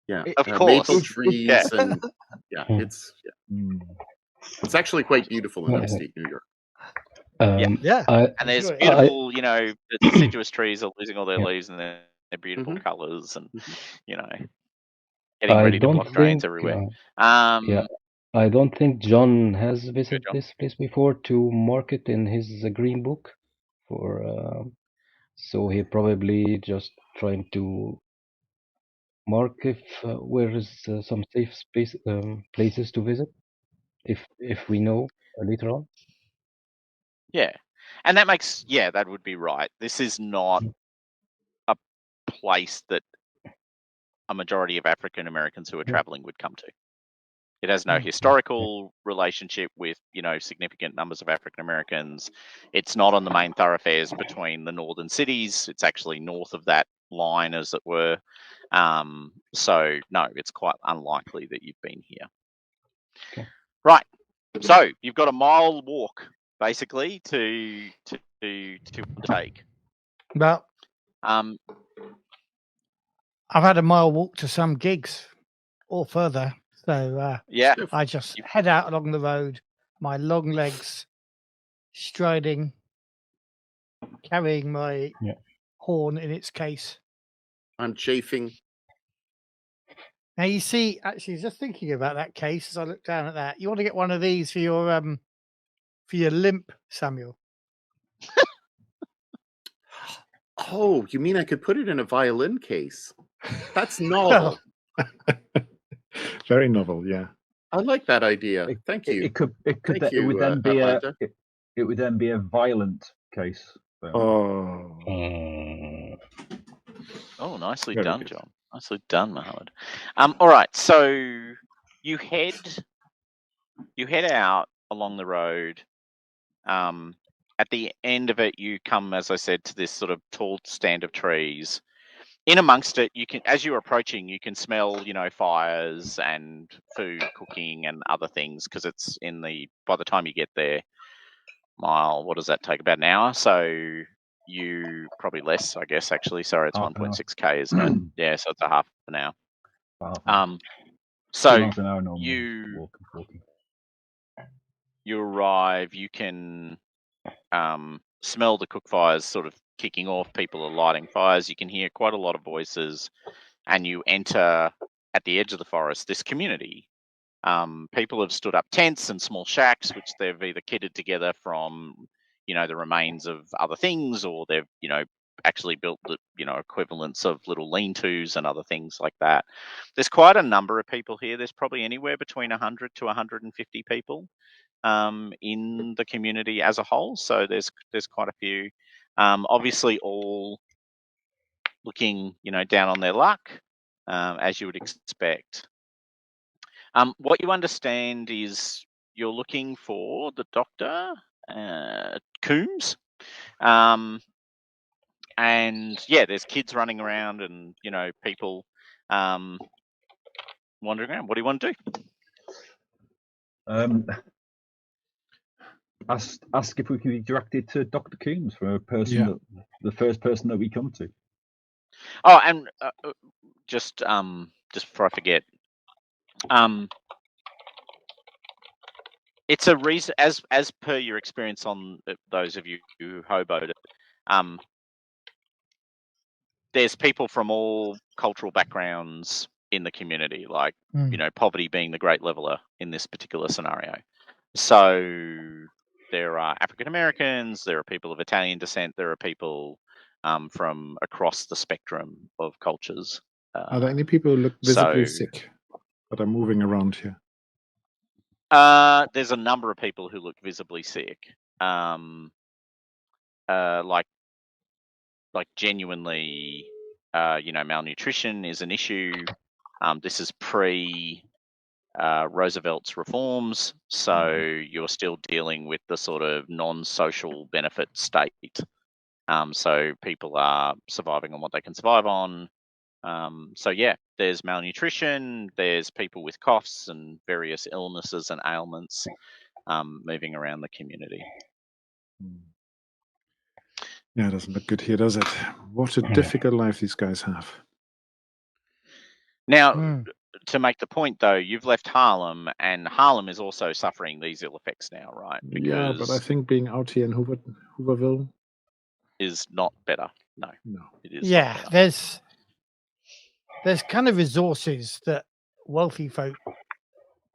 S5: Yeah,
S2: of course.
S5: maple trees, and it's actually quite beautiful in upstate New York.
S2: And there's beautiful, the deciduous trees are losing all their leaves and their beautiful colours, and getting ready to block drains everywhere.
S4: I don't think John has visited this place before to mark it in his green book, so he probably just trying to mark if where is some safe places to visit, if we know later on.
S2: Yeah, and that would be right. This is not a place that a majority of African Americans who are traveling would come to. It has no historical relationship with, significant numbers of African Americans. It's not on the main thoroughfares between the northern cities. It's actually north of that line, as it were. So no, it's quite unlikely that you've been here.
S4: Okay.
S2: Right. So you've got a mile walk basically to take.
S6: Well, I've had a mile walk to some gigs or further. So I just head out along the road, my long legs striding, carrying my horn in its case.
S5: I'm chafing.
S6: Now you see, actually, just thinking about that case as I look down at that, you want to get one of these for your limp, Samuel.
S5: Oh, you mean I could put it in a violin case? That's novel.
S1: Very novel, yeah.
S5: I like that idea. Thank you.
S3: It would then be a violent case.
S1: Oh,
S2: nicely
S1: very
S2: done,
S1: good.
S2: John. Nicely done, Mohammed. All right, so you head out along the road. At the end of it, you come, as I said, to this sort of tall stand of trees. In amongst it, you can, as you're approaching, you can smell, fires and food cooking and other things, because it's by the time you get there, mile, what does that take? About an hour. So you probably less, I guess, actually. Sorry, it's 1.6K, isn't it? Yeah, so it's a half an hour. So you arrive, you can smell the cook fires sort of kicking off. People are lighting fires. You can hear quite a lot of voices, and you enter at the edge of the forest this community. People have stood up tents and small shacks, which they've either kitted together from, the remains of other things, or they've, actually built the, equivalents of little lean-tos and other things like that. There's quite a number of people here. There's probably anywhere between 100 to 150 people in the community as a whole. So there's quite a few. Obviously, all looking, down on their luck, as you would expect. What you understand is you're looking for the Dr. Coombs. And there's kids running around and, people wandering around. What do you want to do?
S3: Ask if we can be directed to Dr. Coombs for a person the first person that we come to.
S2: Oh, and just before I forget, it's a reason, as per your experience on those of you who hoboed it. There's people from all cultural backgrounds in the community, like poverty being the great leveler in this particular scenario. So there are African Americans, there are people of Italian descent, there are people from across the spectrum of cultures.
S1: Are there any people who look visibly sick that are moving around here?
S2: There's a number of people who look visibly sick. Like like genuinely, malnutrition is an issue. This is pre Roosevelt's reforms, so you're still dealing with the sort of non-social benefit state. So people are surviving on what they can survive on. So yeah, there's malnutrition, there's people with coughs and various illnesses and ailments moving around the community.
S1: Yeah, it doesn't look good here, does it? What a difficult life these guys have.
S2: Now, to make the point though, you've left Harlem, and Harlem is also suffering these ill effects now, right?
S1: Yeah, but I think being out here in Hooverville
S2: is not better. No, it is.
S6: Yeah, there's kind of resources that wealthy folk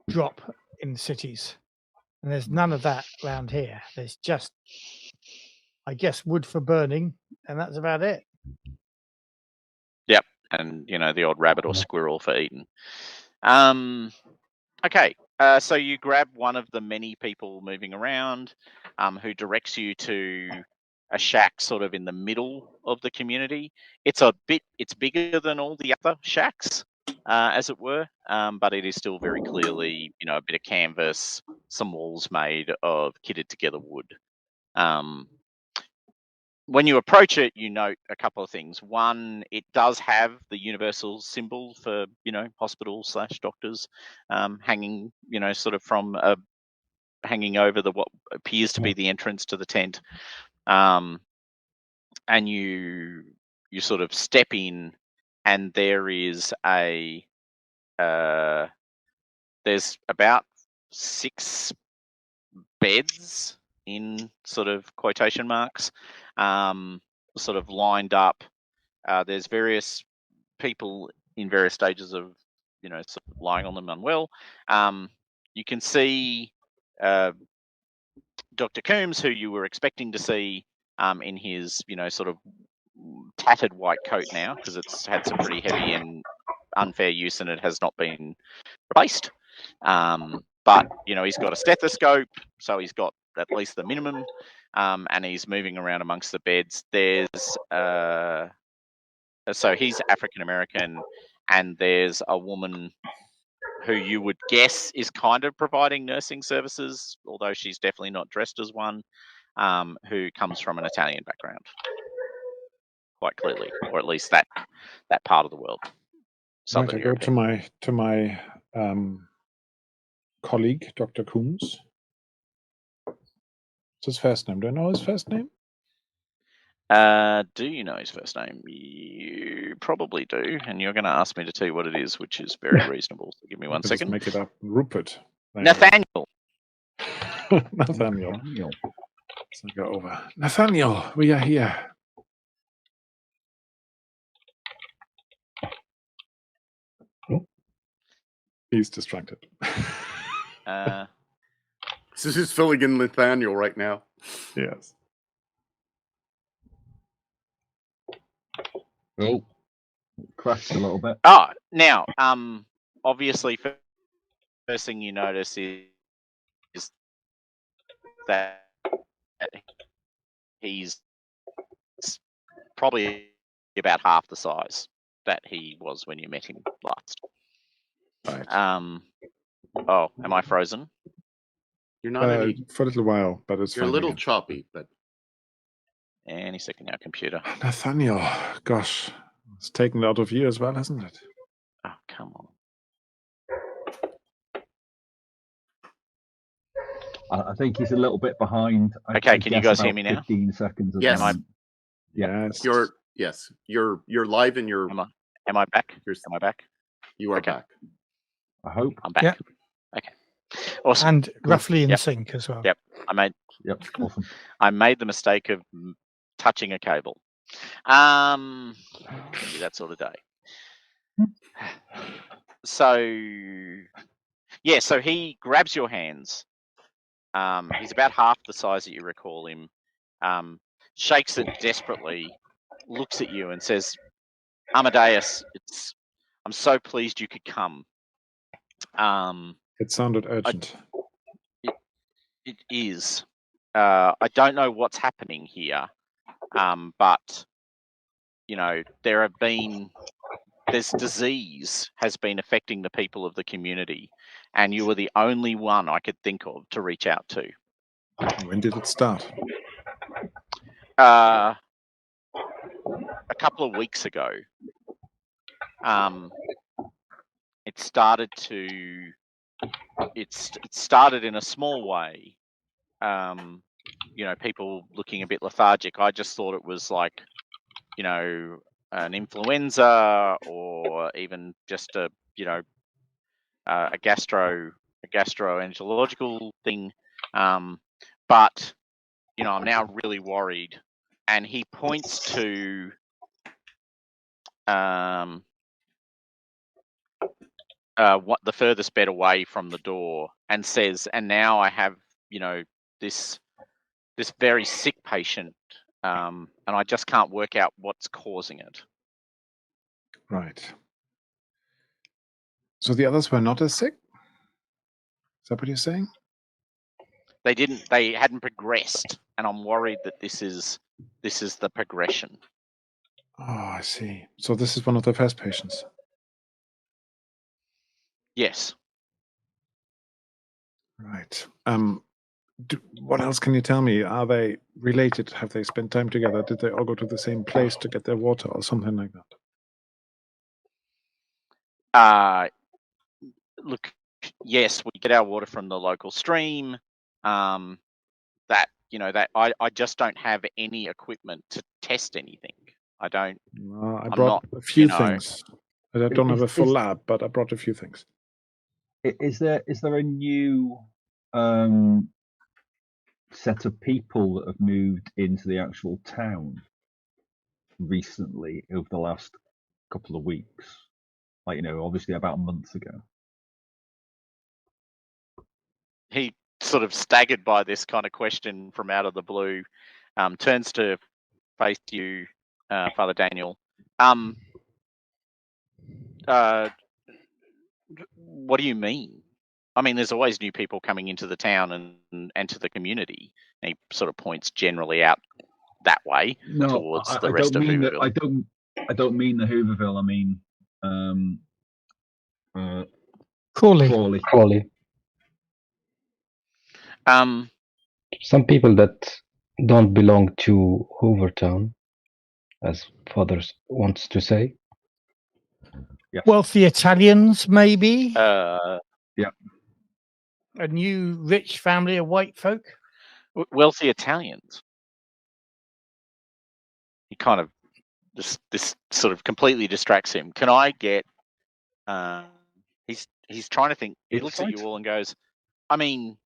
S6: drop in cities, and there's none of that around here. There's just, I guess, wood for burning, and that's about it.
S2: Yep, and the odd rabbit or squirrel for eating. Okay, so you grab one of the many people moving around, who directs you to a shack sort of in the middle of the community. It's bigger than all the other shacks, as it were, but it is still very clearly, a bit of canvas, some walls made of kitted together wood. When you approach it, you note a couple of things. One, it does have the universal symbol for, hospital/doctors, hanging, sort of from hanging over what appears to be the entrance to the tent. And you sort of step in, and there is there's about 6 beds in sort of quotation marks, sort of lined up. There's various people in various stages of, sort of lying on them unwell. You can see Dr. Coombs, who you were expecting to see in his, sort of tattered white coat now, because it's had some pretty heavy and unfair use and it has not been replaced. But, he's got a stethoscope, so he's got at least the minimum, and he's moving around amongst the beds. So he's African American, and there's a woman who you would guess is kind of providing nursing services, although she's definitely not dressed as one, who comes from an Italian background, quite clearly, or at least that part of the world.
S1: Right, I go to my colleague, Dr. Coombs. What's his first name? Do I know his first name?
S2: Do you know his first name? You probably do, and you're going to ask me to tell you what it is, which is very reasonable. So give me one second.
S1: Just make it up. Rupert.
S2: Nathaniel.
S1: Nathaniel. Let's go over. Nathaniel, we are here. He's distracted.
S5: This is filling in Nathaniel right now.
S1: Yes.
S3: Oh, crashed a little bit.
S2: Oh, now, obviously, first thing you notice is that he's probably about half the size that he was when you met him last.
S1: Right.
S2: Oh, am I frozen?
S5: You're not
S1: for a little while, but it's
S5: you're
S1: fine
S5: a little
S1: again.
S5: choppy, but
S2: any second now, computer.
S1: Nathaniel, gosh, it's taken out of you as well, hasn't it?
S2: Oh, come on.
S3: I think he's a little bit behind.
S2: Okay, can you guys hear me now?
S3: 15 seconds.
S5: Yes.
S1: Yes.
S5: You're live and you're.
S2: Am I back? Am I back?
S5: You are back.
S3: I hope.
S2: I'm back.
S6: Yeah.
S2: Okay. Awesome.
S6: And roughly in sync as well.
S2: Yep.
S3: Awesome.
S2: I made the mistake of touching a cable. That sort of day. So he grabs your hands. He's about half the size that you recall him. Shakes it desperately, looks at you and says, Amadeus, I'm so pleased you could come.
S1: It sounded urgent.
S2: It is. I don't know what's happening here, but there's disease has been affecting the people of the community, and you were the only one I could think of to reach out to.
S1: When did it start?
S2: A couple of weeks ago. It started in a small way. People looking a bit lethargic. I just thought it was like, an influenza or even just a gastroenterological thing. But I'm now really worried. And he points to what the furthest bed away from the door, and says, and now I have this very sick patient, and I just can't work out what's causing it.
S1: Right. So the others were not as sick? Is that what you're saying?
S2: They hadn't progressed, and I'm worried that this is the progression.
S1: Oh, I see. So this is one of the first patients.
S2: Yes.
S1: Right. What else can you tell me? Are they related? Have they spent time together? Did they all go to the same place to get their water or something like
S2: that? Look, yes, we get our water from the local stream. I just don't have any equipment to test anything. I don't.
S1: No, I brought a few things. I don't have a full lab, but I brought a few things.
S3: Is there a new set of people that have moved into the actual town recently over the last couple of weeks? Like, obviously about a month ago.
S2: He sort of staggered by this kind of question from out of the blue, turns to face you, Father Daniel. What do you mean? I mean, there's always new people coming into the town and to the community. And he sort of points generally out that way towards the rest of Hooverville.
S3: I don't mean the Hooverville. I mean
S6: Crawley.
S4: Some people that don't belong to Hoovertown, as Father wants to say.
S6: Yes. Wealthy Italians, maybe.
S3: Yeah.
S6: A new rich family of white folk.
S2: Wealthy Italians. He kind of this sort of completely distracts him. Can I get? He's trying to think. He looks at you all and goes, I mean,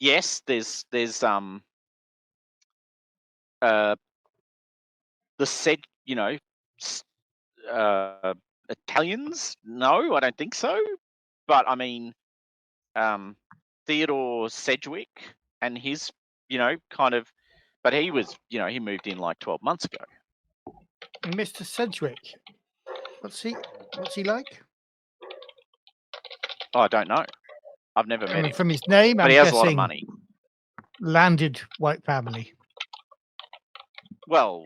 S2: yes. There's the said Italians. No, I don't think so. But I mean, Theodore Sedgwick and his kind of, but he was he moved in like 12 months ago.
S6: Mr. Sedgwick, what's he like?
S2: Oh, I don't know. I've never met him.
S6: From his name,
S2: but he has a lot of money.
S6: Landed white family.
S2: Well,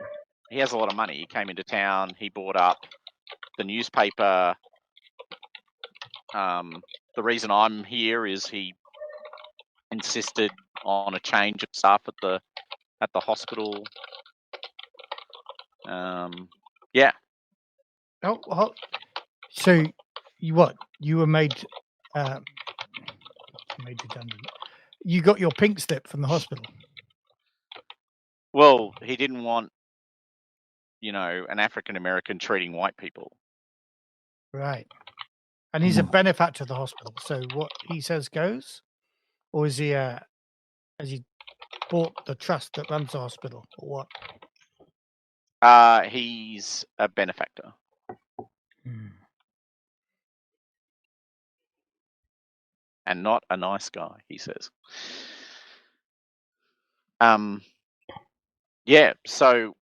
S2: he has a lot of money. He came into town. He bought up the newspaper. The reason I'm here is he insisted on a change of staff at the hospital. Yeah.
S6: Oh, so you were made redundant. You got your pink slip from the hospital.
S2: Well, he didn't want, an African American treating white people.
S6: Right. And he's a benefactor of the hospital. So what he says goes? Or is he has he bought the trust that runs the hospital, or what?
S2: He's a benefactor. And not a nice guy, he says. Yeah, so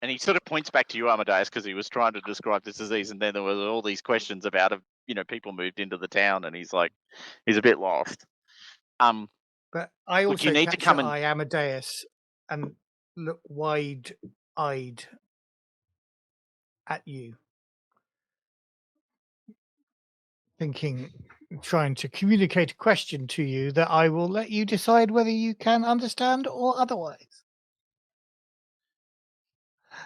S2: and he sort of points back to you, Amadeus, because he was trying to describe this disease, and then there was all these questions about if people moved into the town, and he's a bit lost.
S6: But I
S2: Look,
S6: also
S2: you need to
S6: catch
S2: come
S6: your
S2: and-
S6: eye, Amadeus, and look wide-eyed at you, thinking, trying to communicate a question to you that I will let you decide whether you can understand or otherwise.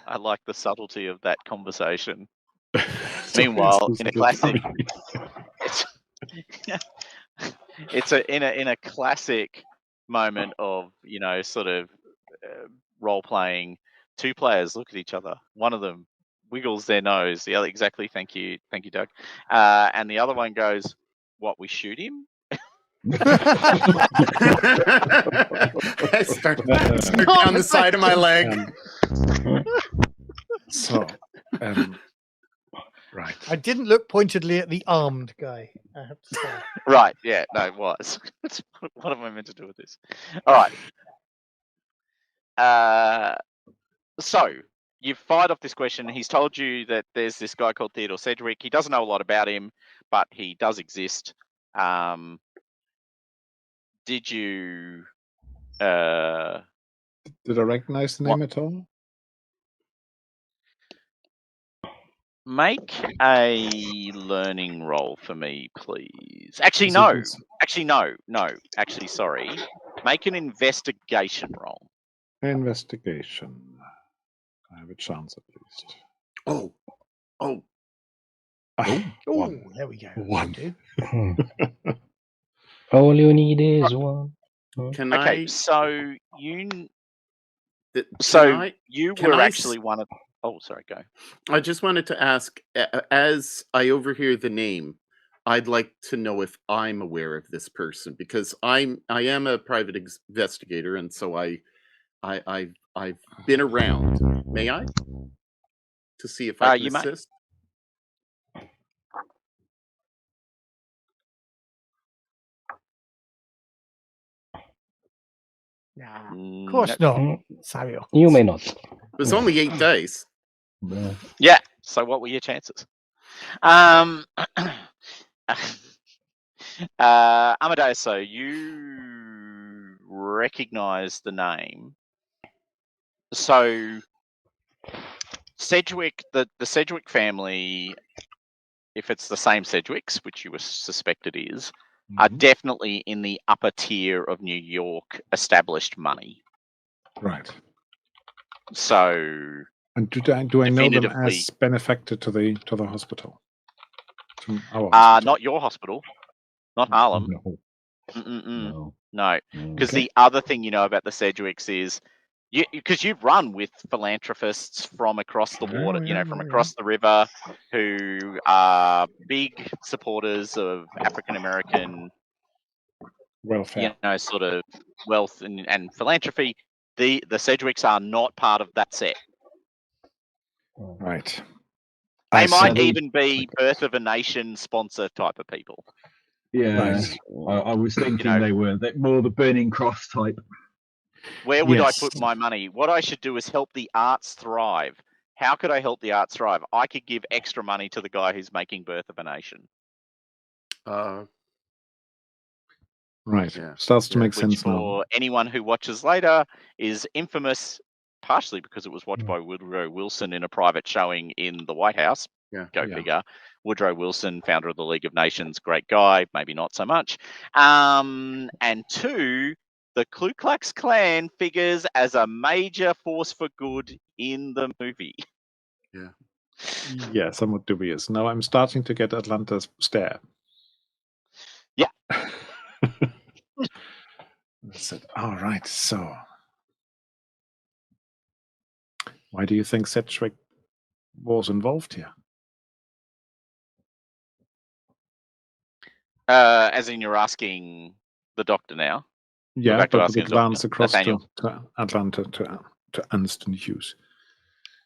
S2: I like the subtlety of that conversation.
S1: Sorry,
S2: Meanwhile,
S1: it's
S2: in a
S1: just
S2: classic,
S1: funny.
S2: it's in a classic moment of sort of role playing. Two players look at each other. One of them wiggles their nose. The other, exactly. Thank you, Doug. And the other one goes, "What? We shoot him?"
S5: I start down the side of my leg.
S1: So, right.
S6: I didn't look pointedly at the armed guy, I have to say.
S2: Right. Yeah. No, it was. What am I meant to do with this? All right. So you've fired off this question. He's told you that there's this guy called Theodore Sedgwick. He doesn't know a lot about him, but he does exist. Did you?
S1: Did I recognize the name at all?
S2: Make a learning roll for me, please. Actually,
S1: Is it
S2: no.
S1: this-
S2: Actually, no. No. Actually, sorry. Make an investigation roll.
S1: Investigation. I have a chance at least.
S5: Oh.
S1: Ah,
S6: Oh,
S1: one.
S6: there we go.
S1: One.
S6: Dude.
S4: All you need is one.
S5: Can
S2: Okay,
S5: I?
S2: so you
S5: th-
S2: so
S5: can I-
S2: you
S5: can
S2: were
S5: I
S2: actually one of. Oh, sorry. Go.
S5: I just wanted to ask, as I overhear the name, I'd like to know if I'm aware of this person, because I am a private investigator, and so I've been around. May I? To see if I can
S2: You may.
S5: assist.
S6: Nah,
S2: Mm,
S6: of course
S2: no.
S6: not, Samuel.
S4: You may not.
S5: It was only 8 dice.
S2: Yeah. So, what were your chances? Amadeus, so you recognize the name. So Sedgwick, the Sedgwick family, if it's the same Sedgwicks, which you suspect it is, are definitely in the upper tier of New York established money.
S1: Right.
S2: So
S1: And do I know them
S2: definitively-
S1: as benefactor to the hospital? To our hospital?
S2: not your hospital, not Harlem.
S3: No.
S2: No, because
S1: Okay.
S2: the other thing you know about the Sedgwicks is because you've run with philanthropists from across the water, from across the river, who are big supporters of African American,
S1: Welfare.
S2: sort of wealth and philanthropy. The Sedgwicks are not part of that set.
S1: Right.
S2: They
S1: I
S2: might
S1: see.
S2: even be Birth of a Nation sponsor type of people.
S3: Yeah,
S1: Right.
S3: I was thinking
S2: know-
S3: they were more the Burning Cross type.
S2: Where would
S1: Yes.
S2: I put my money? What I should do is help the arts thrive. How could I help the arts thrive? I could give extra money to the guy who's making Birth of a Nation.
S1: Right.
S5: Yeah.
S1: Starts to
S5: Yeah.
S1: make
S2: Which
S1: sense now.
S2: for anyone who watches later is infamous, partially because it was watched by Woodrow Wilson in a private showing in the White House.
S5: Yeah.
S2: Go
S1: Yeah.
S2: figure. Woodrow Wilson, founder of the League of Nations, great guy, maybe not so much. And two, the Ku Klux Klan figures as a major force for good in the movie.
S1: Yeah, somewhat dubious. Now I'm starting to get Atlanta's stare.
S2: Yeah.
S1: I said, all right, so why do you think Sedgwick was involved here?
S2: As in, you're asking the doctor now.
S1: Yeah,
S2: back to
S1: but
S2: asking
S1: with
S2: the
S1: glance
S2: doctor,
S1: across to
S2: Nathaniel.
S1: Atlanta to Anston Hughes.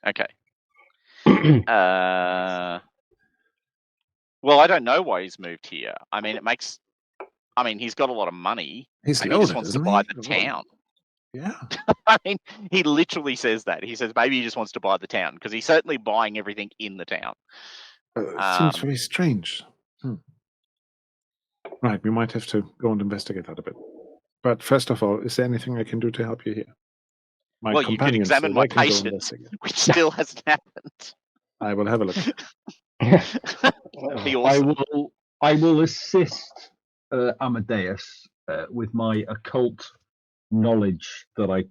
S2: Okay. Well, I don't know why he's moved here. I mean, he's got a lot of money.
S1: He's
S2: Maybe he just
S1: loaded,
S2: wants to
S1: isn't
S2: buy
S1: he?
S2: the town.
S1: Yeah.
S2: I mean, he literally says that. He says maybe he just wants to buy the town because he's certainly buying everything in the town.
S1: Seems very strange. Right, we might have to go and investigate that a bit. But first of all, is there anything I can do to help you here? My
S2: Well, you could
S1: companions
S2: examine
S1: said
S2: my
S1: they can go
S2: patient,
S1: investigate.
S2: which still hasn't happened.
S1: I will have a look.
S2: That'd be awesome.
S3: I will assist Amadeus with my occult knowledge that I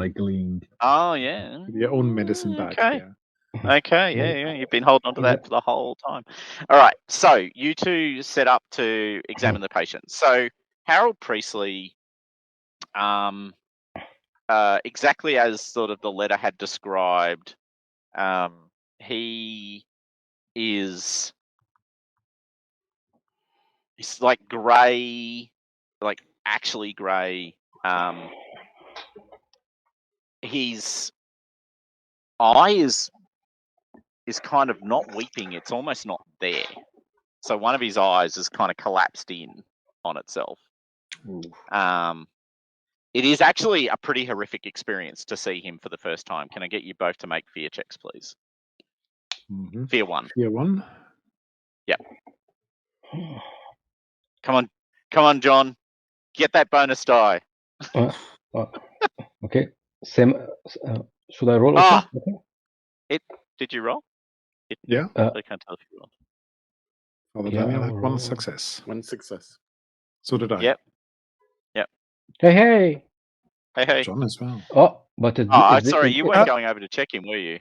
S3: gleaned.
S2: Oh yeah.
S1: Your own medicine bag.
S2: Okay.
S1: Yeah.
S2: Okay, yeah, you've been holding on to that for the whole time. All right, so you two set up to examine the patient. So Harold Priestley, exactly as sort of the letter had described, he's like grey, like actually grey. His eye is kind of not weeping, it's almost not there. So one of his eyes is kind of collapsed in on itself. It is actually a pretty horrific experience to see him for the first time. Can I get you both to make fear checks, please?
S1: Mm-hmm.
S2: Fear 1.
S1: Fear 1.
S2: Yep. Come on, John. Get that bonus die.
S4: Okay. Same. Should I roll?
S2: Ah!
S4: Okay.
S2: Did you roll?
S1: Yeah.
S2: I can't tell if you rolled.
S1: Father
S4: Yeah,
S1: Daniel
S4: I
S1: had one
S4: rolled.
S1: success.
S5: One success.
S1: So did I.
S2: Yep.
S4: Hey.
S2: Hey.
S1: John as well.
S4: Oh, but it,
S2: Oh,
S4: it,
S2: sorry,
S4: it,
S2: you
S4: it,
S2: weren't going over to check him, were you?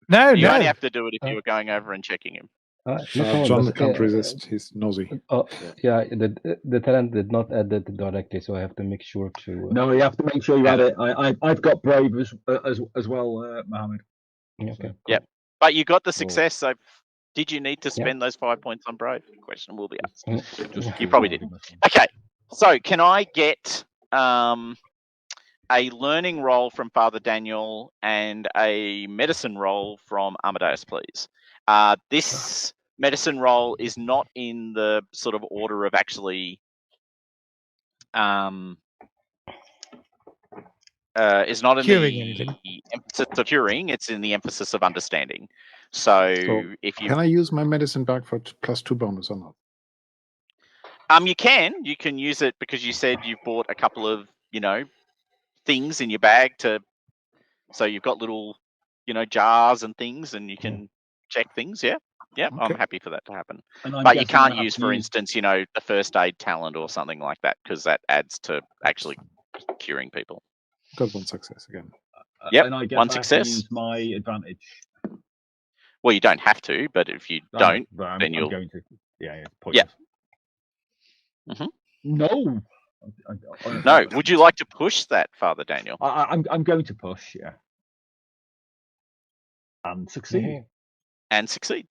S6: No,
S2: You
S6: no.
S2: only have to do it if you were going over and checking him.
S4: no problem,
S1: John
S4: but,
S1: can't resist. He's nosy.
S4: Yeah, the talent did not add it directly, so I have to make sure to.
S3: No, you have to make sure you add it. I've got brave as well, Mohammed.
S4: Okay.
S2: Yep. But you got the success, so did you need to spend those 5 points on brave? The question will be asked. You probably did. Okay, so can I get a learning roll from Father Daniel and a medicine roll from Amadeus, please? This medicine roll is not in the sort of order of actually is not in
S6: Curing
S2: the
S6: anything.
S2: emphasis of curing, it's in the emphasis of understanding. So if you
S1: Can I use my medicine bag for +2 bonus or not?
S2: you can use it because you said you've bought a couple of, things in your bag so you've got little, jars and things and you can check things, yeah. Okay. I'm happy for that to happen. But you can't use, for instance, the first aid talent or something like that because that adds to actually curing people.
S1: Got one success again.
S2: Yep,
S3: and I guess
S2: one
S3: I have to
S2: success.
S3: use my advantage.
S2: Well, you don't have to, but if you don't, then you'll.
S3: I'm going to. Yeah, pointless.
S2: Yeah. Mm-hmm.
S3: No.
S2: No. Would you like to push that, Father Daniel?
S3: I'm going to push, yeah, and succeed.
S2: And succeed.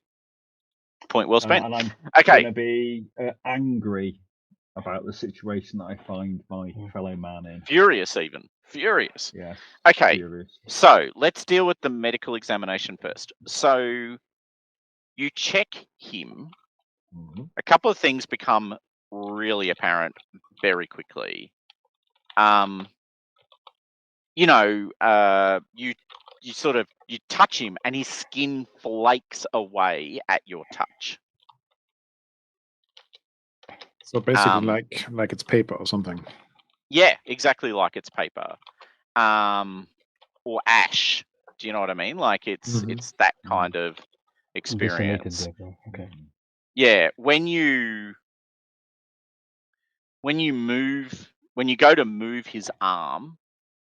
S2: Point well spent.
S3: And I'm
S2: okay.
S3: going to be angry about the situation that I find my fellow man in.
S2: Furious, even. Furious.
S3: Yes.
S2: Okay.
S3: Furious.
S2: So let's deal with the medical examination first. So you check him.
S3: Mm-hmm.
S2: A couple of things become really apparent very quickly. You touch him and his skin flakes away at your touch.
S1: So basically like it's paper or something.
S2: Yeah, exactly like it's paper. Or ash. Do you know what I mean? Like it's that kind of experience.
S4: Okay.
S2: Yeah, when you go to move his arm,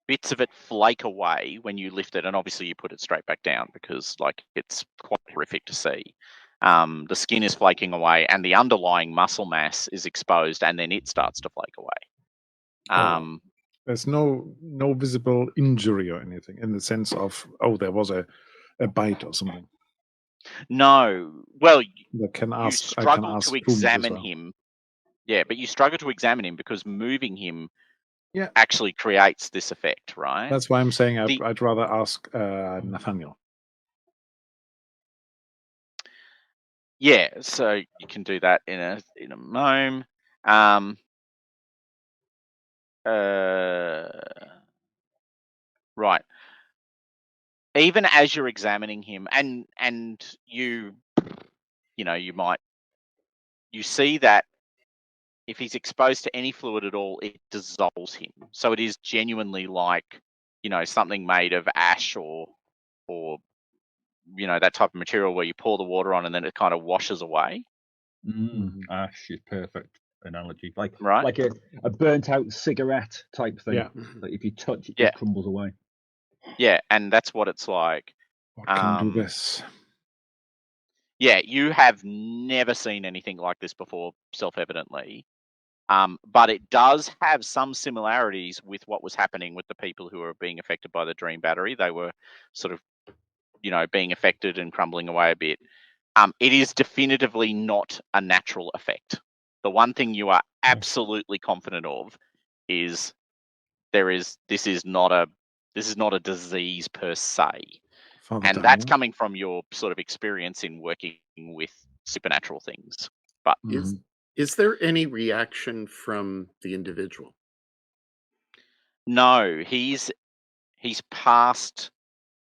S2: bits of it flake away when you lift it, and obviously you put it straight back down because it's quite horrific to see. The skin is flaking away and the underlying muscle mass is exposed and then it starts to flake away.
S1: There's no visible injury or anything in the sense of, there was a bite or something.
S2: No. Well,
S1: you
S2: struggle to examine him. Yeah, but you struggle to examine him because moving him actually creates this effect, right?
S1: That's why I'm saying I'd rather ask Nathaniel.
S2: Yeah, so you can do that in a moment. Right. Even as you're examining him, and you see that if he's exposed to any fluid at all, it dissolves him. So it is genuinely like, something made of ash or that type of material where you pour the water on and then it kind of washes away.
S3: Ash is perfect analogy. Like a burnt out cigarette type thing.
S1: Yeah.
S3: That if you touch it, just crumbles away.
S2: Yeah, and that's what it's like.
S1: What can do this?
S2: Yeah, you have never seen anything like this before, self-evidently. But it does have some similarities with what was happening with the people who were being affected by the Dream Battery. They were sort of, being affected and crumbling away a bit. It is definitively not a natural effect. The one thing you are absolutely confident of is this is not a disease per se. And that's coming from your sort of experience in working with supernatural things. But
S5: is there any reaction from the individual?
S2: No, he's past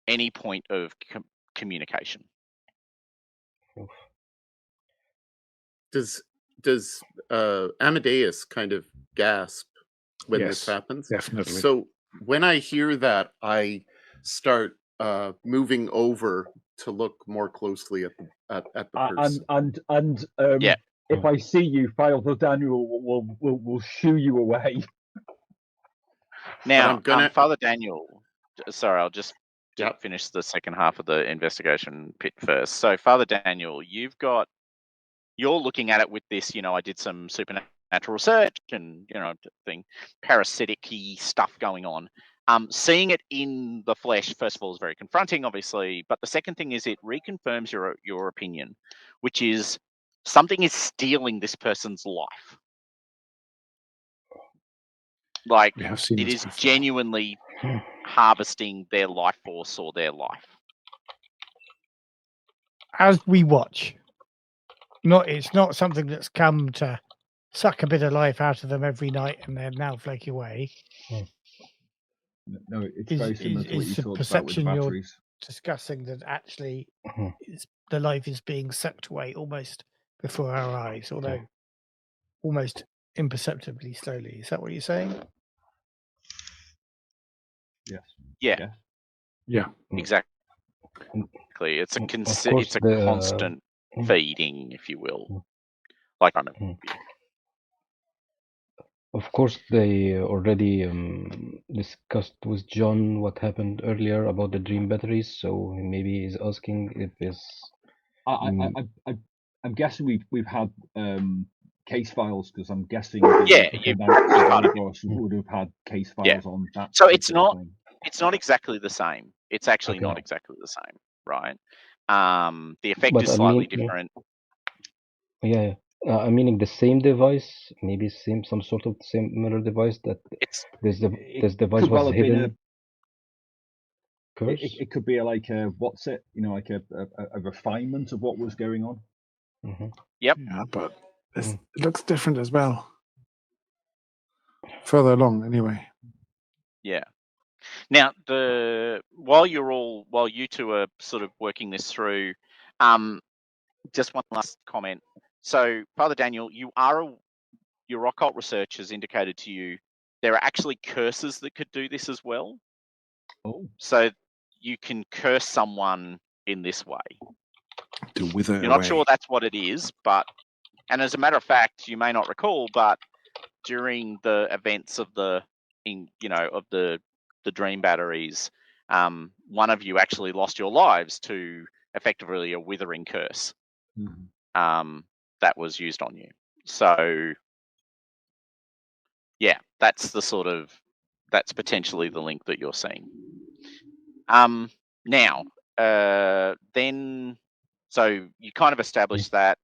S2: any point of communication.
S5: Does Amadeus kind of gasp when this happens?
S1: Definitely.
S5: So when I hear that, I start moving over to look more closely at the person.
S3: And if I see you, Father Daniel will shoo you away.
S2: Now, Father Daniel, sorry, I'll just finish the second half of the investigation pit first. So, Father Daniel, you're looking at it with this, I did some supernatural research and, parasitic-y stuff going on. Seeing it in the flesh, first of all, is very confronting, obviously. But the second thing is it reconfirms your opinion, which is something is stealing this person's life. Like, it is genuinely harvesting their life force or their life.
S6: As we watch, it's not something that's come to suck a bit of life out of them every night and they're now flaky away.
S3: No, it's very similar to what you talked about with the batteries.
S6: Discussing that actually the life is being sucked away almost before our eyes, although almost imperceptibly slowly. Is that what you're saying?
S3: Yes.
S2: Yeah. Exactly. It's a constant feeding, if you will. Like
S4: Of course, they already discussed with John what happened earlier about the dream batteries, so maybe he's asking if this.
S3: I'm guessing we've had case files because I'm guessing
S2: you
S3: would have had case files on that.
S2: So it's not exactly the same. It's actually not exactly the same, right? The effect is slightly different.
S4: Yeah. I'm meaning the same device, maybe some sort of similar device that this device was hidden.
S3: It could be like a a refinement of what was going on.
S2: Yep.
S1: Yeah, but it looks different as well. Further along, anyway.
S2: Yeah. Now, while you two are sort of working this through, just one last comment. So, Father Daniel, your occult research has indicated to you there are actually curses that could do this as well.
S3: Oh.
S2: So you can curse someone in this way.
S1: To wither
S2: You're not sure that's what it is, and as a matter of fact, you may not recall, but during the events of the dream batteries, one of you actually lost your lives to effectively a withering curse. That was used on you. So yeah, that's potentially the link that you're seeing. Now, then, so you kind of established that.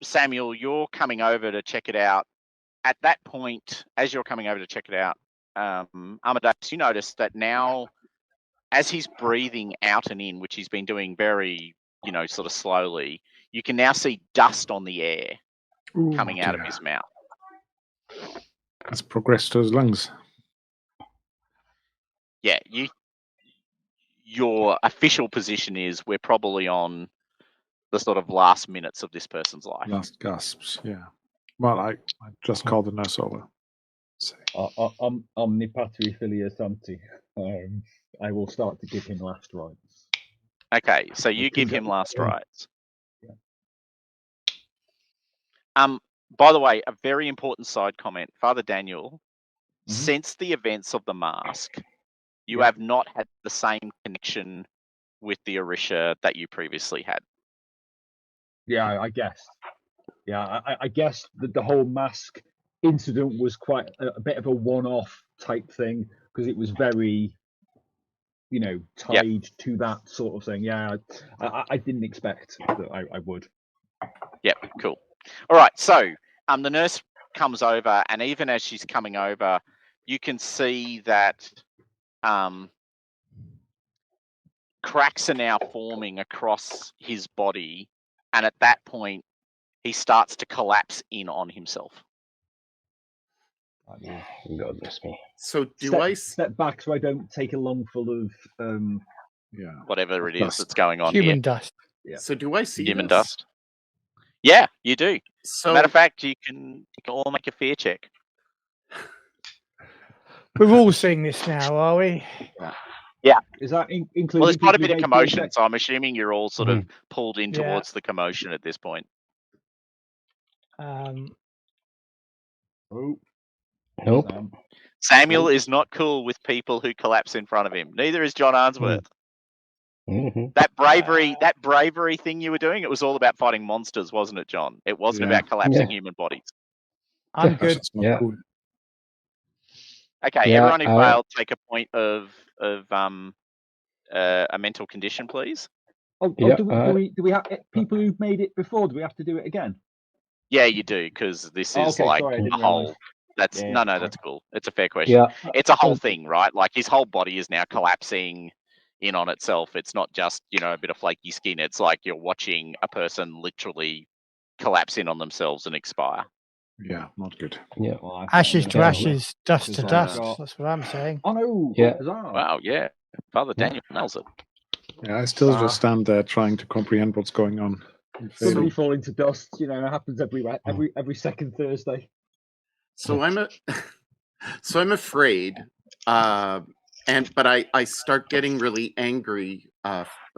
S2: Samuel, you're coming over to check it out. At that point, as you're coming over to check it out, Amadeus, you notice that now, as he's breathing out and in, which he's been doing very, sort of slowly, you can now see dust on the air coming out of his mouth.
S1: It's progressed to his lungs.
S2: Yeah, your official position is we're probably on the sort of last minutes of this person's life.
S1: Last gasps, yeah. Well, I just called the nurse over. So,
S3: Omni patri filia sancti. I will start to give him last rites.
S2: Okay, so you give him last rites. By the way, a very important side comment, Father Daniel. Since the events of the mask, you have not had the same connection with the Orisha that you previously had.
S3: Yeah, I guess. Yeah, I guess that the whole mask incident was quite a bit of a one-off type thing because it was very, tied to that sort of thing. Yeah, I didn't expect that I would.
S2: Yep, cool. All right, so the nurse comes over, and even as she's coming over, you can see that cracks are now forming across his body, and at that point, he starts to collapse in on himself.
S4: God bless me.
S5: So do
S3: step back so I don't take a lungful of
S2: whatever it is
S1: dust.
S2: that's going on
S6: Human
S2: here.
S6: dust.
S5: Yeah. So do I see
S2: Human
S5: this?
S2: dust? Yeah, you do.
S5: So
S2: Matter of fact, you can all make a fear check.
S6: We're all seeing this now, are we?
S2: Yeah.
S3: Is that including?
S2: Well, there's quite a bit of
S3: people who make
S2: commotion,
S3: fear
S2: so I'm assuming you're all sort of pulled in
S6: Yeah.
S2: towards the commotion at this point.
S4: Nope.
S2: Samuel is not cool with people who collapse in front of him. Neither is John Arnsworth. That bravery thing you were doing, it was all about fighting monsters, wasn't it, John? It wasn't about collapsing human bodies.
S6: I'm good.
S1: Yeah. Cool.
S2: Okay,
S4: Yeah,
S2: everyone who failed, take a point of a mental condition, please.
S3: Do we have people who've made it before? Do we have to do it again?
S2: Yeah, you do, because this is
S3: okay,
S2: like
S3: sorry, I didn't
S2: a whole.
S3: realize.
S2: That's
S3: Yeah,
S2: no, that's cool. It's a fair question.
S4: Yeah.
S2: It's a whole thing, right? Like his whole body is now collapsing in on itself. It's not just a bit of flaky skin. It's like you're watching a person literally collapse in on themselves and expire.
S1: Yeah, not good.
S4: Yeah.
S3: Well,
S6: Ashes to ashes, dust to
S3: Because
S6: dust.
S3: I've got-
S6: That's what I'm saying.
S3: Oh no!
S4: Yeah.
S2: Wow, yeah. Father Daniel nails it.
S1: Yeah, I still just stand there trying to comprehend what's going on.
S3: Somebody falling to dust, it happens every second Thursday.
S5: So I'm afraid, but I start getting really angry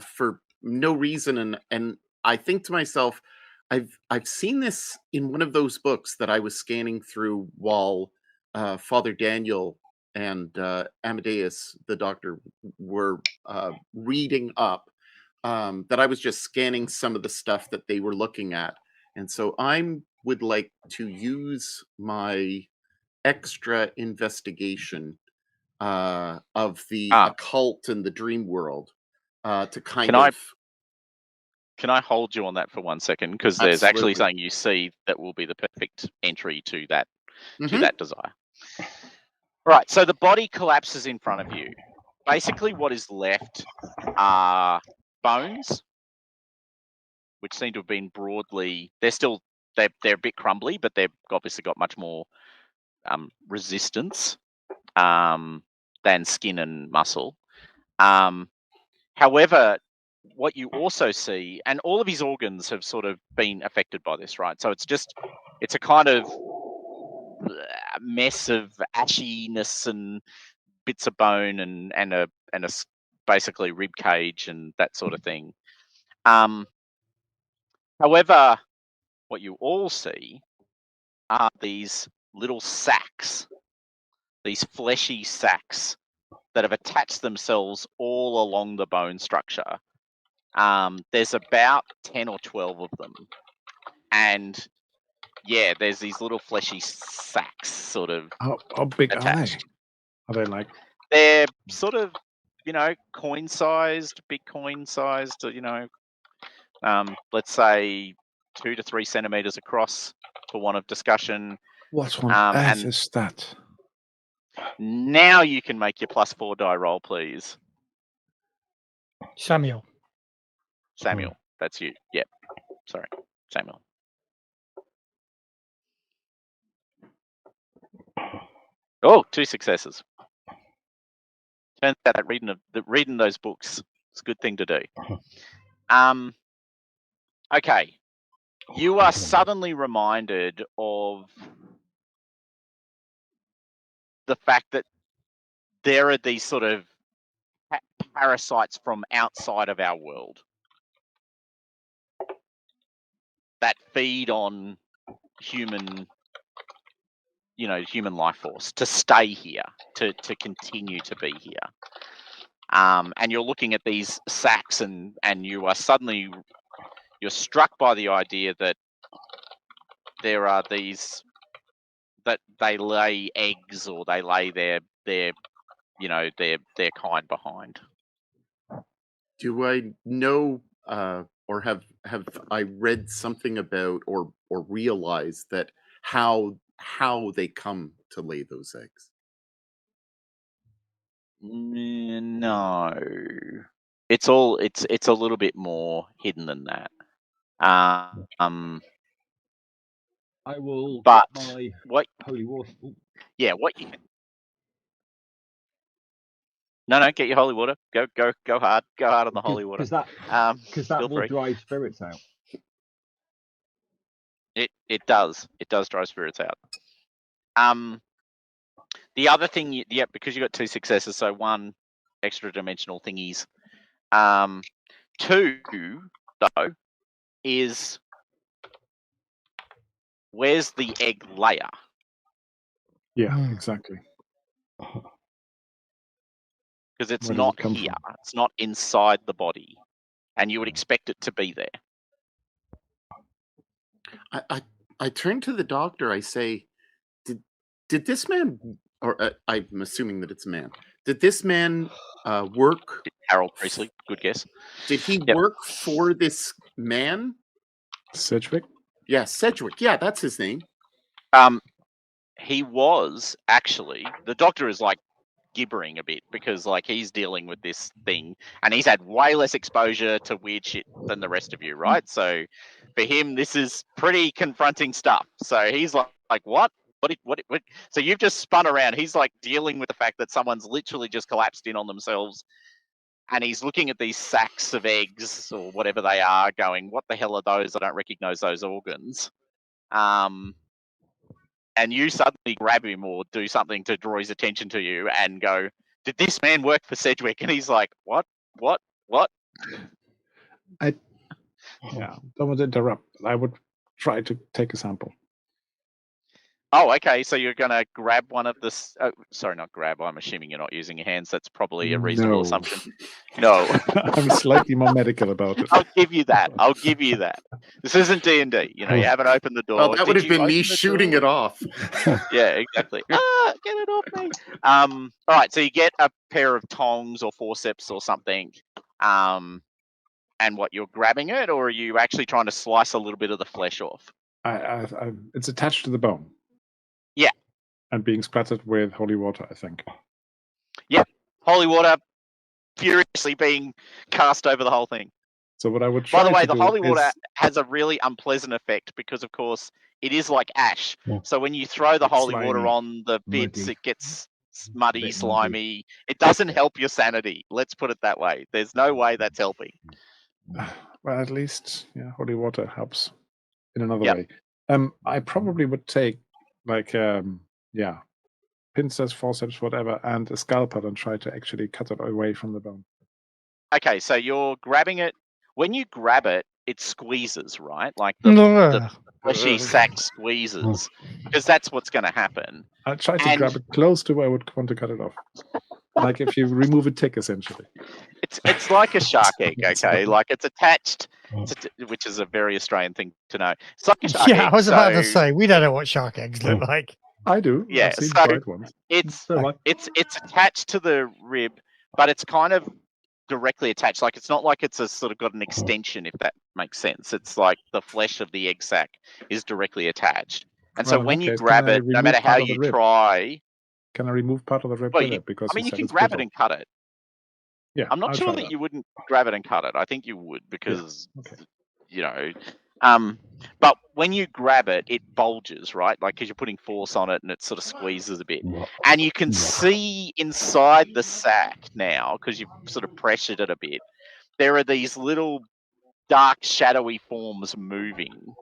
S5: for no reason, and I think to myself, I've seen this in one of those books that I was scanning through while Father Daniel and Amadeus, the doctor, were reading up. That I was just scanning some of the stuff that they were looking at, and so I would like to use my extra investigation of the occult and the dream world to kind of.
S2: Can I hold you on that for 1 second? Because there's actually something you see that will be the perfect entry to that desire. Right. So the body collapses in front of you. Basically, what is left are bones, which seem to have been broadly. They're a bit crumbly, but they've obviously got much more resistance than skin and muscle. However, what you also see, and all of his organs have sort of been affected by this, right? So it's a kind of mess of ashiness and bits of bone and a basically rib cage and that sort of thing. However, what you all see are these little sacs, these fleshy sacs that have attached themselves all along the bone structure. There's about 10 or 12 of them. And yeah, there's these little fleshy sacs sort of
S1: How big
S2: attached.
S1: are they? Are they like?
S2: They're sort of, coin-sized, big coin-sized, let's say 2 to 3 centimeters across for one of discussion.
S1: What on earth is that?
S2: Now you can make your +4 die roll, please.
S6: Samuel,
S2: that's you. Yep. Sorry, Samuel. Oh, 2 successes. Turns out that reading those books is a good thing to do. Okay. you are suddenly reminded of the fact that there are these sort of parasites from outside of our world that feed on human life force to stay here, to continue to be here. And you're looking at these sacs, and you're struck by the idea that there are these, that they lay eggs, or they lay their kind behind.
S5: Do I know, or have I read something about, or realized that how they come to lay those eggs?
S2: No, it's a little bit more hidden than that.
S3: I will
S2: But
S3: get my
S2: what?
S3: holy water.
S2: Yeah, what you can. No, get your holy water. Go hard. Go hard on the holy water.
S3: Because that
S2: feel
S3: will
S2: free.
S3: drive spirits out.
S2: It does. It does drive spirits out. The other thing, because you got 2 successes, so 1 extra dimensional thingies. 2 though is, where's the egg layer?
S1: Yeah, exactly.
S2: Because it's
S1: Where does it
S2: not
S1: come
S2: here.
S1: from?
S2: It's not inside the body, and you would expect it to be there.
S5: I turn to the doctor. I say, did this man, or I'm assuming that it's a man, did this man work?
S2: Harold Priestley, good guess.
S5: Did he
S2: Yep.
S5: work for this man?
S1: Sedgwick?
S5: Yeah, Sedgwick. Yeah, that's his name.
S2: He was actually, the doctor is like gibbering a bit, because like he's dealing with this thing, and he's had way less exposure to weird shit than the rest of you, right? So for him, this is pretty confronting stuff. So he's like what? What? So you've just spun around. He's like dealing with the fact that someone's literally just collapsed in on themselves, and he's looking at these sacks of eggs or whatever they are, going, what the hell are those? I don't recognize those organs. And you suddenly grab him or do something to draw his attention to you and go, did this man work for Sedgwick? And he's like, what?
S1: Yeah, don't want to interrupt. I would try to take a sample.
S2: Oh, okay. So you're going to grab one of the... sorry, not grab. I'm assuming you're not using your hands. That's probably a reasonable assumption. No.
S1: I'm slightly more medical about it.
S2: I'll give you that. This isn't D&D. You haven't opened the door.
S5: Well, that would have been me shooting it off.
S2: Yeah, exactly. Get it off me. All right, so you get a pair of tongs or forceps or something. And what, you're grabbing it, or are you actually trying to slice a little bit of the flesh off?
S1: It's attached to the bone.
S2: Yeah.
S1: And being splattered with holy water, I think.
S2: Yeah, holy water furiously being cast over the whole thing.
S1: So what I would try
S2: By the way,
S1: to
S2: the
S1: do
S2: holy water
S1: is...
S2: has a really unpleasant effect because, of course, it is like ash.
S4: Yeah.
S2: So when you throw the
S1: It's
S2: holy
S1: slimy.
S2: water on the bits,
S3: Muddy.
S2: it gets muddy,
S3: Bit
S2: slimy. It doesn't help your sanity. Let's put it that way. There's no way that's helping.
S1: Well, at least, yeah, holy water helps in another
S2: Yep.
S1: way. I probably would take, like, pincers, forceps, whatever, and a scalpel and try to actually cut it away from the bone.
S2: Okay, so you're grabbing it. When you grab it, it squeezes, right? Like the fleshy sack squeezes, because that's what's going to happen.
S1: I'll try to
S2: And-
S1: grab it close to where I would want to cut it off. Like if you remove a tick, essentially.
S2: It's like a shark egg, okay? Like it's attached, which is a very Australian thing to know. It's like a shark egg.
S6: Yeah, I was about to
S2: so-
S6: say, we don't know what shark eggs look like.
S1: I do.
S2: Yeah,
S1: I've seen
S2: so-
S1: bright ones.
S2: It's
S3: So like,
S2: it's attached to the rib, but it's kind of directly attached. Like it's not like it's a sort of got an extension, if that makes sense. It's like the flesh of the egg sac is directly attached. And so
S1: Well, in
S2: when
S1: that
S2: you
S1: case,
S2: grab
S1: can I
S2: it, no
S1: remove
S2: matter how
S1: part of the
S2: you
S1: rib?
S2: try,
S1: Can I remove part of the rib
S2: Well,
S1: with
S2: you-
S1: it? Because
S2: I mean, you
S1: said
S2: can
S1: it's
S2: grab it
S1: brittle.
S2: and cut it.
S1: Yeah,
S2: I'm not
S1: I'll
S2: sure
S1: try
S2: that
S1: that.
S2: you wouldn't grab it and cut it. I think you would because,
S1: Okay.
S2: you know, but when you grab it, it bulges, right? Like because you're putting force on it and it sort of squeezes a bit. And you can see inside the sack now, because you've sort of pressured it a bit, there are these little dark, shadowy forms moving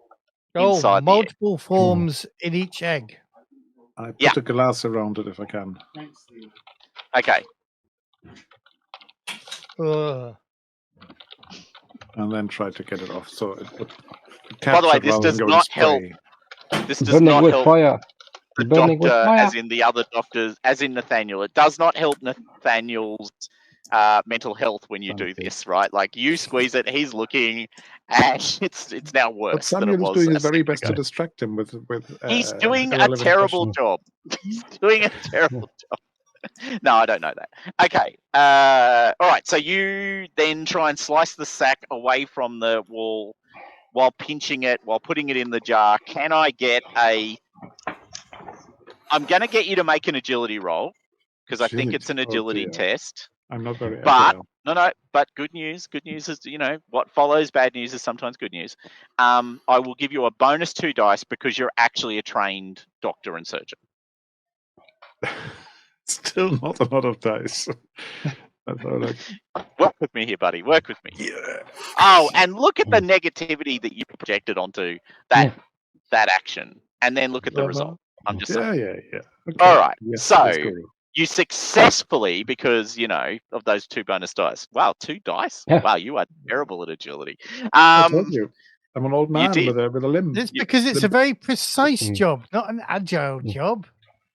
S2: inside the egg.
S6: multiple forms in each egg.
S1: I put
S2: Yeah.
S1: a glass around it if I can.
S2: Okay.
S6: Ugh.
S1: And then try to get it off. So it would
S2: By the way,
S1: capture
S2: this
S1: rather
S2: does
S1: than going
S2: not help.
S1: spray.
S2: This does
S4: Burning
S2: not
S4: with
S2: help
S4: fire.
S2: the
S4: Burning with
S2: doctor,
S4: fire.
S2: as in the other doctors, as in Nathaniel. It does not help Nathaniel's mental health when you do
S1: Sanity.
S2: this, right? Like you squeeze it, he's looking, and it's now
S1: What
S2: worse than it
S1: Samuel is
S2: was.
S1: doing
S2: a
S1: his very
S2: second
S1: best to
S2: ago.
S1: distract him with
S2: He's doing a
S1: irrelevant
S2: terrible
S1: questions.
S2: job. He's doing a terrible job. No, I don't know that. Okay. All right. So you then try and slice the sack away from the wall while pinching it, while putting it in the jar. Can I get a... I'm going to get you to make an agility roll because I think it's an agility
S1: dear.
S2: test.
S1: I'm not very
S2: But
S1: agile.
S2: but good news is, what follows bad news is sometimes good news. I will give you a bonus 2 dice because you're actually a trained doctor and surgeon.
S1: Still not a lot of dice. That's all right.
S2: Work with me here, buddy. Work with me.
S1: Yeah.
S2: Oh, and look at the negativity that you projected onto that action, and then look at the result. I'm just saying.
S1: Yeah. Okay.
S2: All right.
S1: Yes,
S2: So
S1: let's go.
S2: you successfully, because of those 2 bonus dice. Wow, 2 dice.
S4: Yeah.
S2: Wow, you are terrible at agility.
S1: I told you, I'm an old man
S2: did.
S1: with a limb.
S6: It's because it's a very precise
S4: Mm.
S6: job, not an agile job.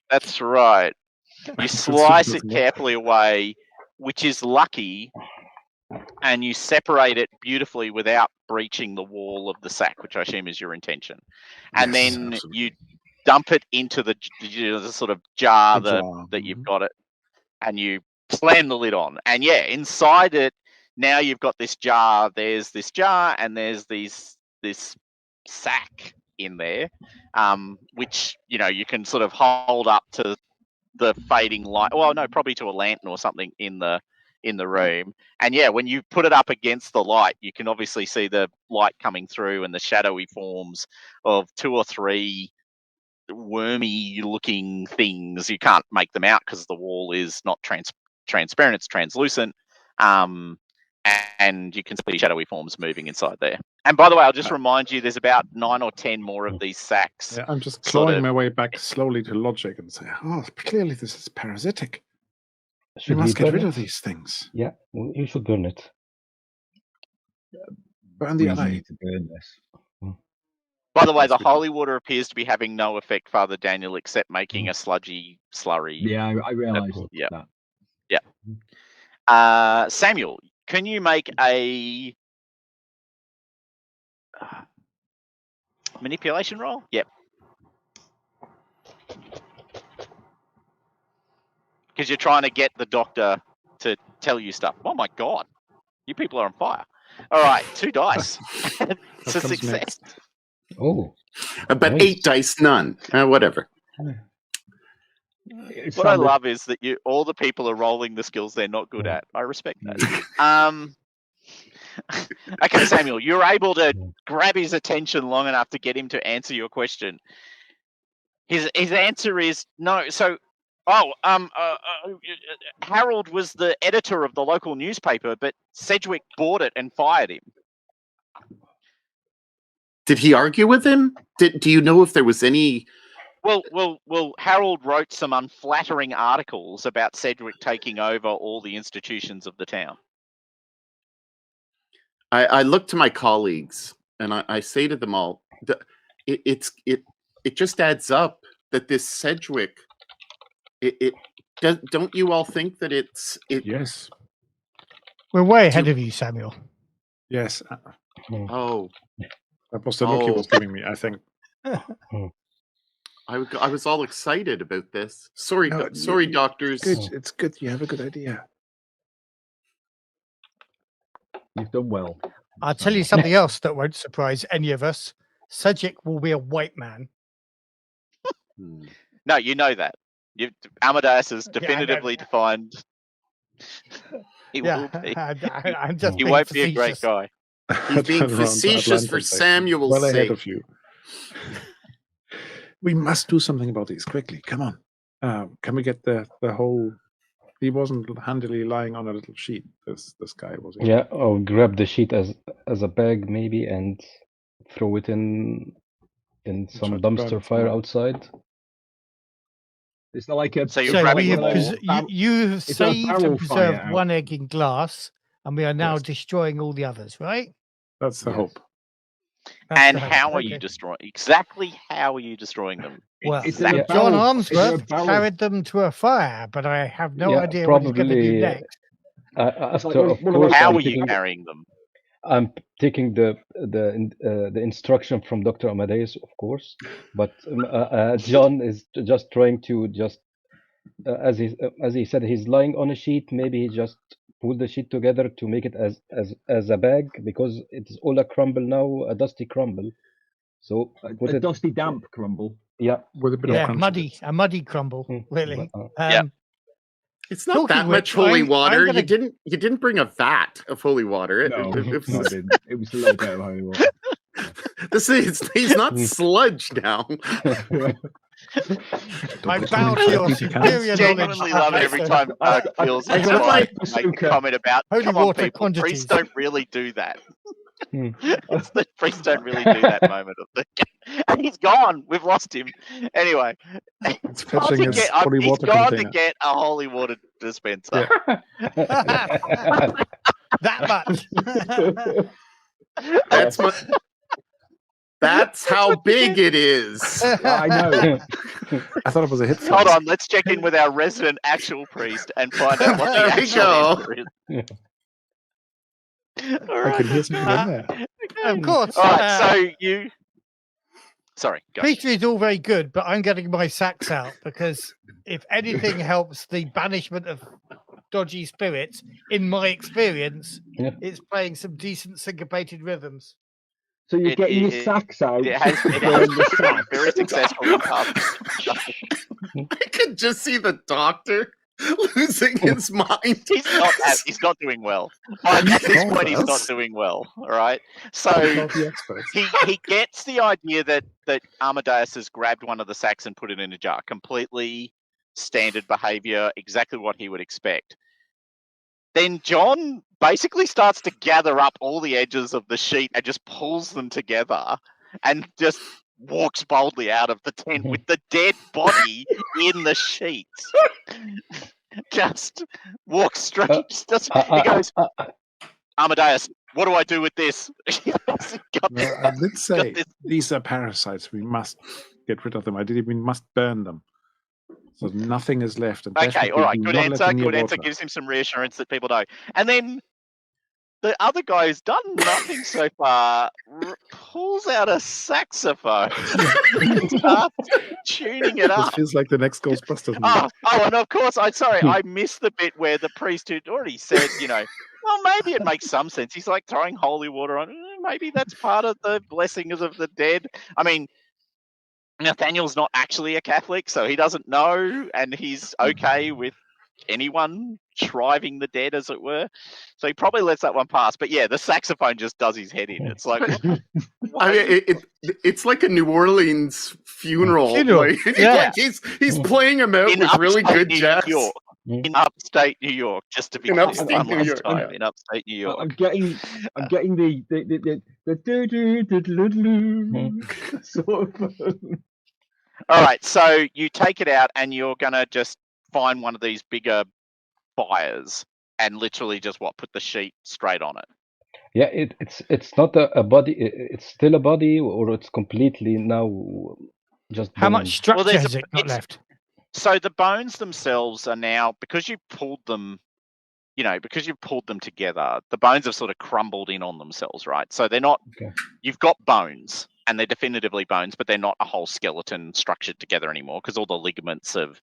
S2: That's right. You
S1: This
S2: slice it
S1: doesn't work.
S2: carefully away, which is lucky, and you separate it beautifully without breaching the wall of the sack, which I assume is your intention. And
S1: Yes,
S2: then
S1: absolutely.
S2: you dump it into the sort of jar
S1: The jar,
S2: that you've got it, and you slam the lid on. And inside it, now you've got this jar. There's this jar, and there's this sack in there, which you can sort of hold up to the fading light. Well, no, probably to a lantern or something in the room. And when you put it up against the light, you can obviously see the light coming through and the shadowy forms of 2 or 3 wormy looking things. You can't make them out because the wall is not transparent, it's translucent. And you can see shadowy forms moving inside there. And by the way, I'll just remind you, there's about 9 or 10 more of these sacks.
S1: Yeah, I'm just clawing my way back slowly to logic and say, clearly this is parasitic. We
S4: Should
S1: must get
S4: burn
S1: rid
S4: it?
S1: of these things.
S4: Yeah, you should burn it.
S1: Burn the
S3: We
S1: eye.
S3: need to burn this.
S2: By the way,
S1: Yes,
S2: the
S1: we do.
S2: holy water appears to be having no effect, Father Daniel, except making a sludgy slurry.
S3: Yeah, I realised
S2: Yeah.
S3: that.
S2: Samuel, can you make a manipulation roll? Yep. Because you're trying to get the doctor to tell you stuff. Oh my God, you people are on fire. All right, 2 dice. It's a
S1: comes
S2: success.
S1: next.
S4: Oh,
S5: But
S4: Nice.
S5: 8 dice, none. Whatever.
S3: It
S2: What I
S3: sounded-
S2: love is that all the people are rolling the skills they're not good at. I respect that. Okay, Samuel, you're able to grab his attention long enough to get him to answer your question. His answer is no. So, Harold was the editor of the local newspaper, but Sedgwick bought it and fired him.
S5: Did he argue with him? Do you know if there was any?
S2: Well, Harold wrote some unflattering articles about Sedgwick taking over all the institutions of the town.
S5: I look to my colleagues and I say to them all, it just adds up that this Sedgwick, don't you all think that
S1: Yes.
S6: We're way ahead of you, Samuel.
S1: Yes.
S5: Oh,
S1: That was the look he was giving me, I think.
S5: I was all excited about this. Sorry,
S1: No,
S5: sorry,
S1: you-
S5: doctors.
S1: Good. It's good. You have a good idea.
S3: You've done well.
S6: I'll tell you something else that won't surprise any of us. Sedgwick will be a white man.
S5: Hmm.
S2: No, you know that. Amadeus has
S6: Yeah, I know.
S2: definitively defined. He
S6: Yeah,
S2: will be.
S6: I'm just
S2: He
S6: being
S2: won't be a great
S6: facetious.
S2: guy.
S5: He's being
S1: Turn around to
S5: facetious for
S1: Atlantic section.
S5: Samuel's
S1: Well ahead
S5: sake.
S1: of you. We must do something about these quickly. Come on. Can we get the whole? He wasn't handily lying on a little sheet. This guy was. He?
S4: yeah. I'll grab the sheet as a bag maybe and throw it in in
S1: Try
S4: some
S1: to burn
S4: dumpster
S1: it
S4: fire
S1: somewhere.
S4: outside.
S3: It's not like a.
S2: So you're
S6: So
S2: grabbing
S6: we have
S2: more.
S6: you have
S3: It's not a
S6: saved
S3: barrel
S6: and preserved
S3: fire out.
S6: one egg in glass, and we are now
S1: Yes.
S6: destroying all the others, right?
S1: That's the
S3: Yes.
S1: hope.
S6: That's
S2: And
S6: the hope,
S2: how are you
S6: okay.
S2: destroying? Exactly how are you destroying them?
S6: Well,
S3: It's in a
S2: Exactly.
S6: John
S3: barrel. Is there a
S6: Armsworth
S3: barrel?
S6: carried them to a fire, but I have no
S4: Yeah,
S6: idea what he's going to do
S4: probably.
S6: next.
S3: It's like
S4: After,
S3: one
S4: of
S3: of
S4: course,
S3: those-
S2: How
S4: I'm
S2: are you
S4: taking,
S2: carrying them?
S4: I'm taking the instruction from Dr. Amadeus, of course, but John is just trying to just as he said, he's lying on a sheet. Maybe he just pull the sheet together to make it as a bag, because it's all a crumble now, a dusty crumble. So put
S3: a
S4: it,
S3: dusty damp crumble.
S4: yeah,
S1: With a bit
S6: Yeah,
S1: of crunchy
S6: muddy,
S1: bits.
S6: a muddy crumble,
S4: Mm,
S6: really.
S2: Yeah.
S5: It's not
S6: Talking
S5: that
S6: of
S5: much
S6: which,
S5: holy
S6: I'm
S5: water.
S6: gonna-
S5: You didn't bring a vat of holy water.
S3: No,
S5: It
S3: no, I
S5: was-
S3: didn't. It was a little bit of holy water.
S5: he's not sludge now.
S6: I
S1: Don't
S6: bow
S1: put
S6: to
S1: too
S6: your
S1: many cans.
S6: superior knowledge.
S2: Genuinely love it every
S6: Professor.
S2: time Doug feels
S3: I got
S2: inspired
S3: my
S2: to make a
S3: bazooka.
S2: comment about,
S6: Holy
S2: come on,
S6: water
S2: people,
S6: quantities.
S2: priests don't really do that.
S4: Hmm.
S2: The priests don't really do that moment of the and he's gone. We've lost him. Anyway,
S1: It's fetching his
S2: he's
S1: holy water
S2: gone to
S1: container.
S2: get a holy water dispenser.
S6: That much.
S5: That's how big it is.
S3: I know.
S1: I thought it was a hit.
S2: Hold on, let's check in with our resident actual priest and find out what the
S5: There we
S2: actual
S5: go.
S2: answer is. All
S1: I
S2: right.
S1: could hear something in there.
S6: Of course.
S2: All right, so you. Sorry, go.
S6: Priestry is all very good, but I'm getting my sax out, because if anything helps the banishment of dodgy spirits, in my experience,
S4: Yeah.
S6: it's playing some decent syncopated rhythms.
S3: So you're
S2: It-
S3: getting
S2: it-
S3: your sax out.
S2: It has
S3: to
S2: been
S3: burn the sax.
S2: very successful in past.
S5: I could just see the doctor losing his mind.
S2: He's not doing well. At this
S1: told
S2: point, he's not
S1: us.
S2: doing well. All right.
S1: We're
S2: So
S1: not the experts.
S2: he gets the idea that Amadeus has grabbed one of the sacks and put it in a jar. Completely standard behavior, exactly what he would expect. Then John basically starts to gather up all the edges of the sheet and just pulls them together and just walks boldly out of the tent with the dead body in the sheet. Just walks straight. He goes, Amadeus, what do I do with this?
S1: No, I did say these are parasites. We must get rid of them. I did. We must burn them, so nothing is left. And
S2: Okay,
S1: definitely
S2: all right,
S1: do
S2: good
S1: not let
S2: answer.
S1: them near
S2: Good answer.
S1: water.
S2: Gives him some reassurance that people know. And then the other guy who's done nothing so far pulls out a saxophone and starts tuning it
S1: This
S2: up.
S1: feels like the next Ghostbusters movie.
S2: Oh, and of course, I missed the bit where the priest who'd already said, well, maybe it makes some sense. He's like throwing holy water on. Maybe that's part of the blessings of the dead. I mean, Nathaniel's not actually a Catholic, so he doesn't know, and he's okay with anyone shriving the dead, as it were. So he probably lets that one pass. But yeah, the saxophone just does his head in. It's like,
S5: I mean, it's like a New Orleans funeral.
S6: Funeral,
S5: Like,
S6: yeah.
S5: like he's playing him out
S2: in
S5: with really
S2: upstate
S5: good
S2: New
S5: jazz.
S2: York. In upstate New York, just to be
S5: In
S2: clear,
S5: upstate
S2: one
S5: New
S2: last
S5: York,
S2: time,
S5: yeah.
S2: in upstate New York.
S3: I'm getting the sort of.
S2: All right, so you take it out, and you're gonna just find one of these bigger fires, and literally just put the sheet straight on it.
S4: Yeah, it's not a body. It's still a body, or it's completely now just
S6: How
S4: bones?
S6: much structure
S2: there's
S6: has it got
S2: it's-
S6: left?
S2: So the bones themselves are now, because you pulled them, because you've pulled them together, the bones have sort of crumbled in on themselves, right? So they're not.
S4: Okay.
S2: You've got bones, and they're definitively bones, but they're not a whole skeleton structured together anymore, because all the ligaments have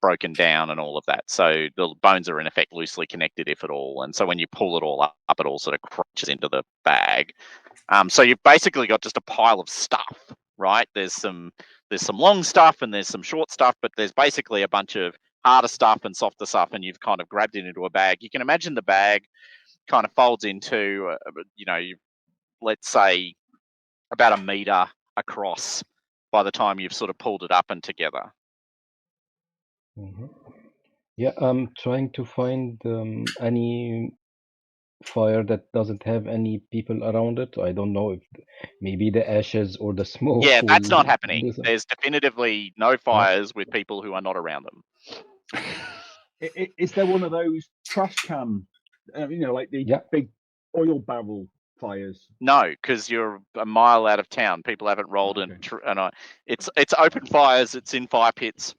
S2: broken down and all of that. So the bones are in effect loosely connected, if at all. And so when you pull it all up, it all sort of crunches into the bag. So you've basically got just a pile of stuff, right? There's some long stuff and there's some short stuff, but there's basically a bunch of harder stuff and softer stuff, and you've kind of grabbed it into a bag. You can imagine the bag kind of folds into, let's say about 1 meter across by the time you've sort of pulled it up and together.
S4: Yeah, I'm trying to find any fire that doesn't have any people around it. I don't know if maybe the ashes or the smoke.
S2: Yeah, that's not
S4: will
S2: happening.
S4: do some-
S2: There's definitively no fires with people who are not around them.
S3: Is there one of those trash can, like the
S4: Yeah.
S3: big oil barrel fires?
S2: No, because you're a mile out of town. People haven't rolled
S3: Okay.
S2: it's open fires. It's in fire pits.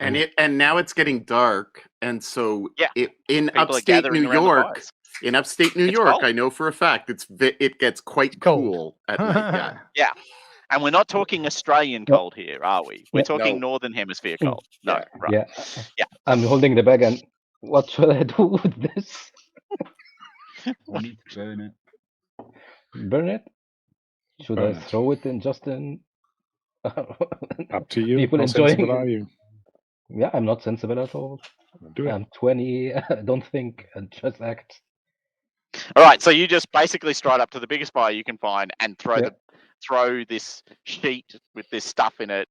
S5: And now it's getting dark, and so
S2: Yeah.
S5: in
S2: People are
S5: upstate
S2: gathering
S5: New
S2: around the
S5: York,
S2: fires.
S5: in upstate New
S2: It's
S5: York,
S2: cold.
S5: I know for a fact it gets quite
S6: Cold.
S5: cool at night. Yeah.
S2: And we're not talking Australian
S4: No.
S2: cold here, are we? We're
S4: Yeah.
S2: talking
S5: No.
S2: Northern Hemisphere cold. No,
S5: Yeah.
S2: right.
S4: Yeah.
S2: Yeah.
S4: I'm holding the bag, and what should I do with this?
S3: We need to burn it.
S4: Burn it? Should
S3: Burn
S4: I
S3: it.
S4: throw it in just in?
S1: Up to you.
S4: People
S1: How
S4: enjoying
S1: sensible
S4: it.
S1: are you?
S4: Yeah, I'm not sensible at all.
S1: Do it.
S4: I'm 20. I don't think. I just act.
S2: All right, so you just basically stride up to the biggest fire you can find and throw
S4: Yeah.
S2: throw this sheet with this stuff in it.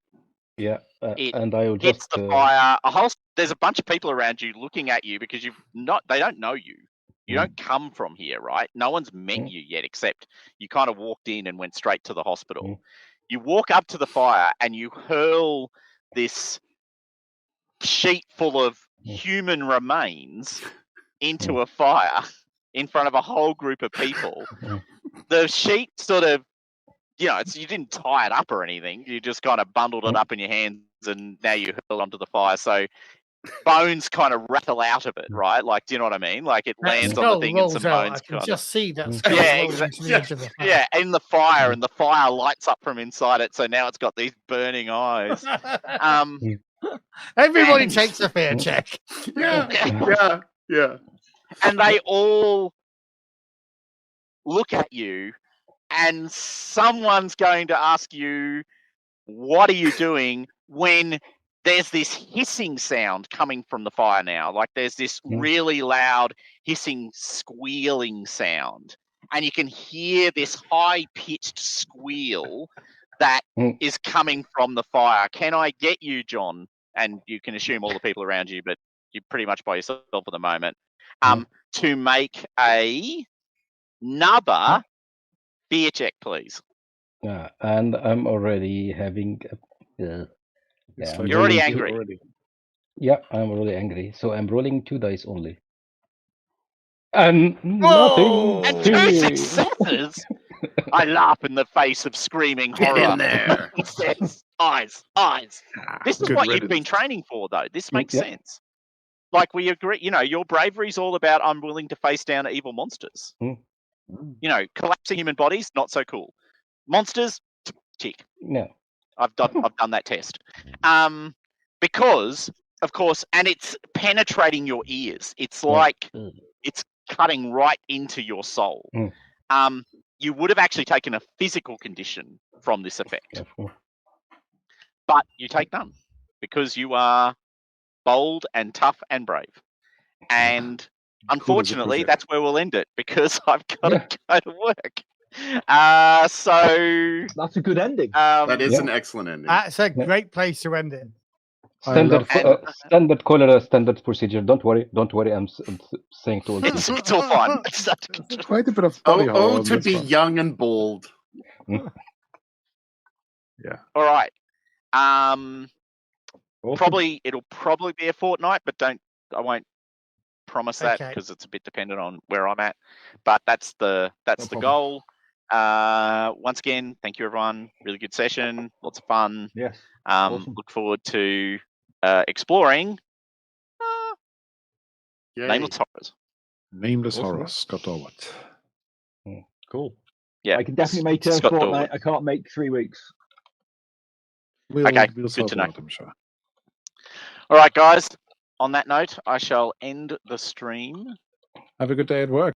S4: Yeah,
S2: It
S4: and I will
S2: Hits
S4: just.
S2: the fire. There's a bunch of people around you looking at you because they don't know you. You don't come from here, right? No one's met you yet, except you kind of walked in and went straight to the hospital. You walk up to the fire and you hurl this sheet full of human remains into a fire in front of a whole group of people. The sheet sort of, you didn't tie it up or anything. You just kind of bundled it up in your hands and now you hurl it onto the fire. So bones kind of rattle out of it, right? Like, do you know what I mean? Like it
S6: That
S2: lands on
S6: skull
S2: the thing and
S6: rolls
S2: some
S6: out. I
S2: bones
S6: can
S2: kind
S6: just see that skull
S2: Yeah,
S6: rolling
S2: exactly.
S6: to the edge of the fire.
S2: yeah, in the fire, and the fire lights up from inside it. So now it's got these burning eyes.
S6: Everybody
S2: and-
S6: takes a fear check.
S5: Yeah.
S2: And they all look at you, and someone's going to ask you, what are you doing, when there's this hissing sound coming from the fire now. Like there's this really loud hissing, squealing sound. And you can hear this high-pitched squeal that is coming from the fire. Can I get you, John? And you can assume all the people around you, but you're pretty much by yourself at the moment. To make another fear check, please.
S4: Yeah, and I'm already having.
S1: It's
S4: I'm
S1: like
S2: You're already
S1: you
S2: angry.
S1: already.
S4: Yeah, I'm really angry. So I'm rolling 2 dice only. And
S6: Whoa!
S4: nothing.
S2: And 2 successes? I laugh in the face of screaming
S5: Get
S2: horror.
S5: in there.
S2: Yes, eyes. This is
S1: Good
S2: what you've
S1: riddance.
S2: been training for, though. This makes
S4: yeah.
S2: sense. Like, we agree, your bravery's all about I'm willing to face down evil monsters. Collapsing human bodies, not so cool. Monsters, tick.
S4: No.
S2: I've done that test. Because, of course, and it's penetrating your ears. It's like it's cutting right into your soul. You would have actually taken a physical condition from this effect. But you take none because you are bold and tough and brave. And unfortunately, that's where we'll end it because I've got to go to work. So
S3: That's a good ending.
S5: That is an excellent ending.
S6: That's a great place to end it.
S4: Standard cholera, standard procedure. Don't worry. I'm saying to all
S2: it's
S4: people.
S2: it's all fine.
S1: Quite a bit of body horror.
S5: To
S1: on
S5: be
S1: this one.
S5: young and bold.
S1: Yeah.
S2: All right.
S3: Awesome.
S2: It'll probably be a fortnight, but I won't promise that
S6: Okay.
S2: because it's a bit dependent on where I'm at. But that's the
S3: problem.
S2: goal. Once again, thank you everyone. Really good session. Lots of fun.
S3: Yes. Awesome.
S2: Look forward to exploring
S5: Yay.
S2: Nameless Horrors.
S1: Nameless
S3: Awesome.
S1: Horrors, Scott Dorwart.
S3: Cool.
S2: Yeah,
S3: I can definitely make a
S2: Scott
S3: fortnight.
S2: Dorwart.
S3: I can't make 3 weeks.
S2: Okay,
S1: We'll
S2: good
S1: sort
S2: to
S1: it
S2: know.
S1: out, I'm sure.
S2: All right, guys. On that note, I shall end the stream.
S1: Have a good day at work.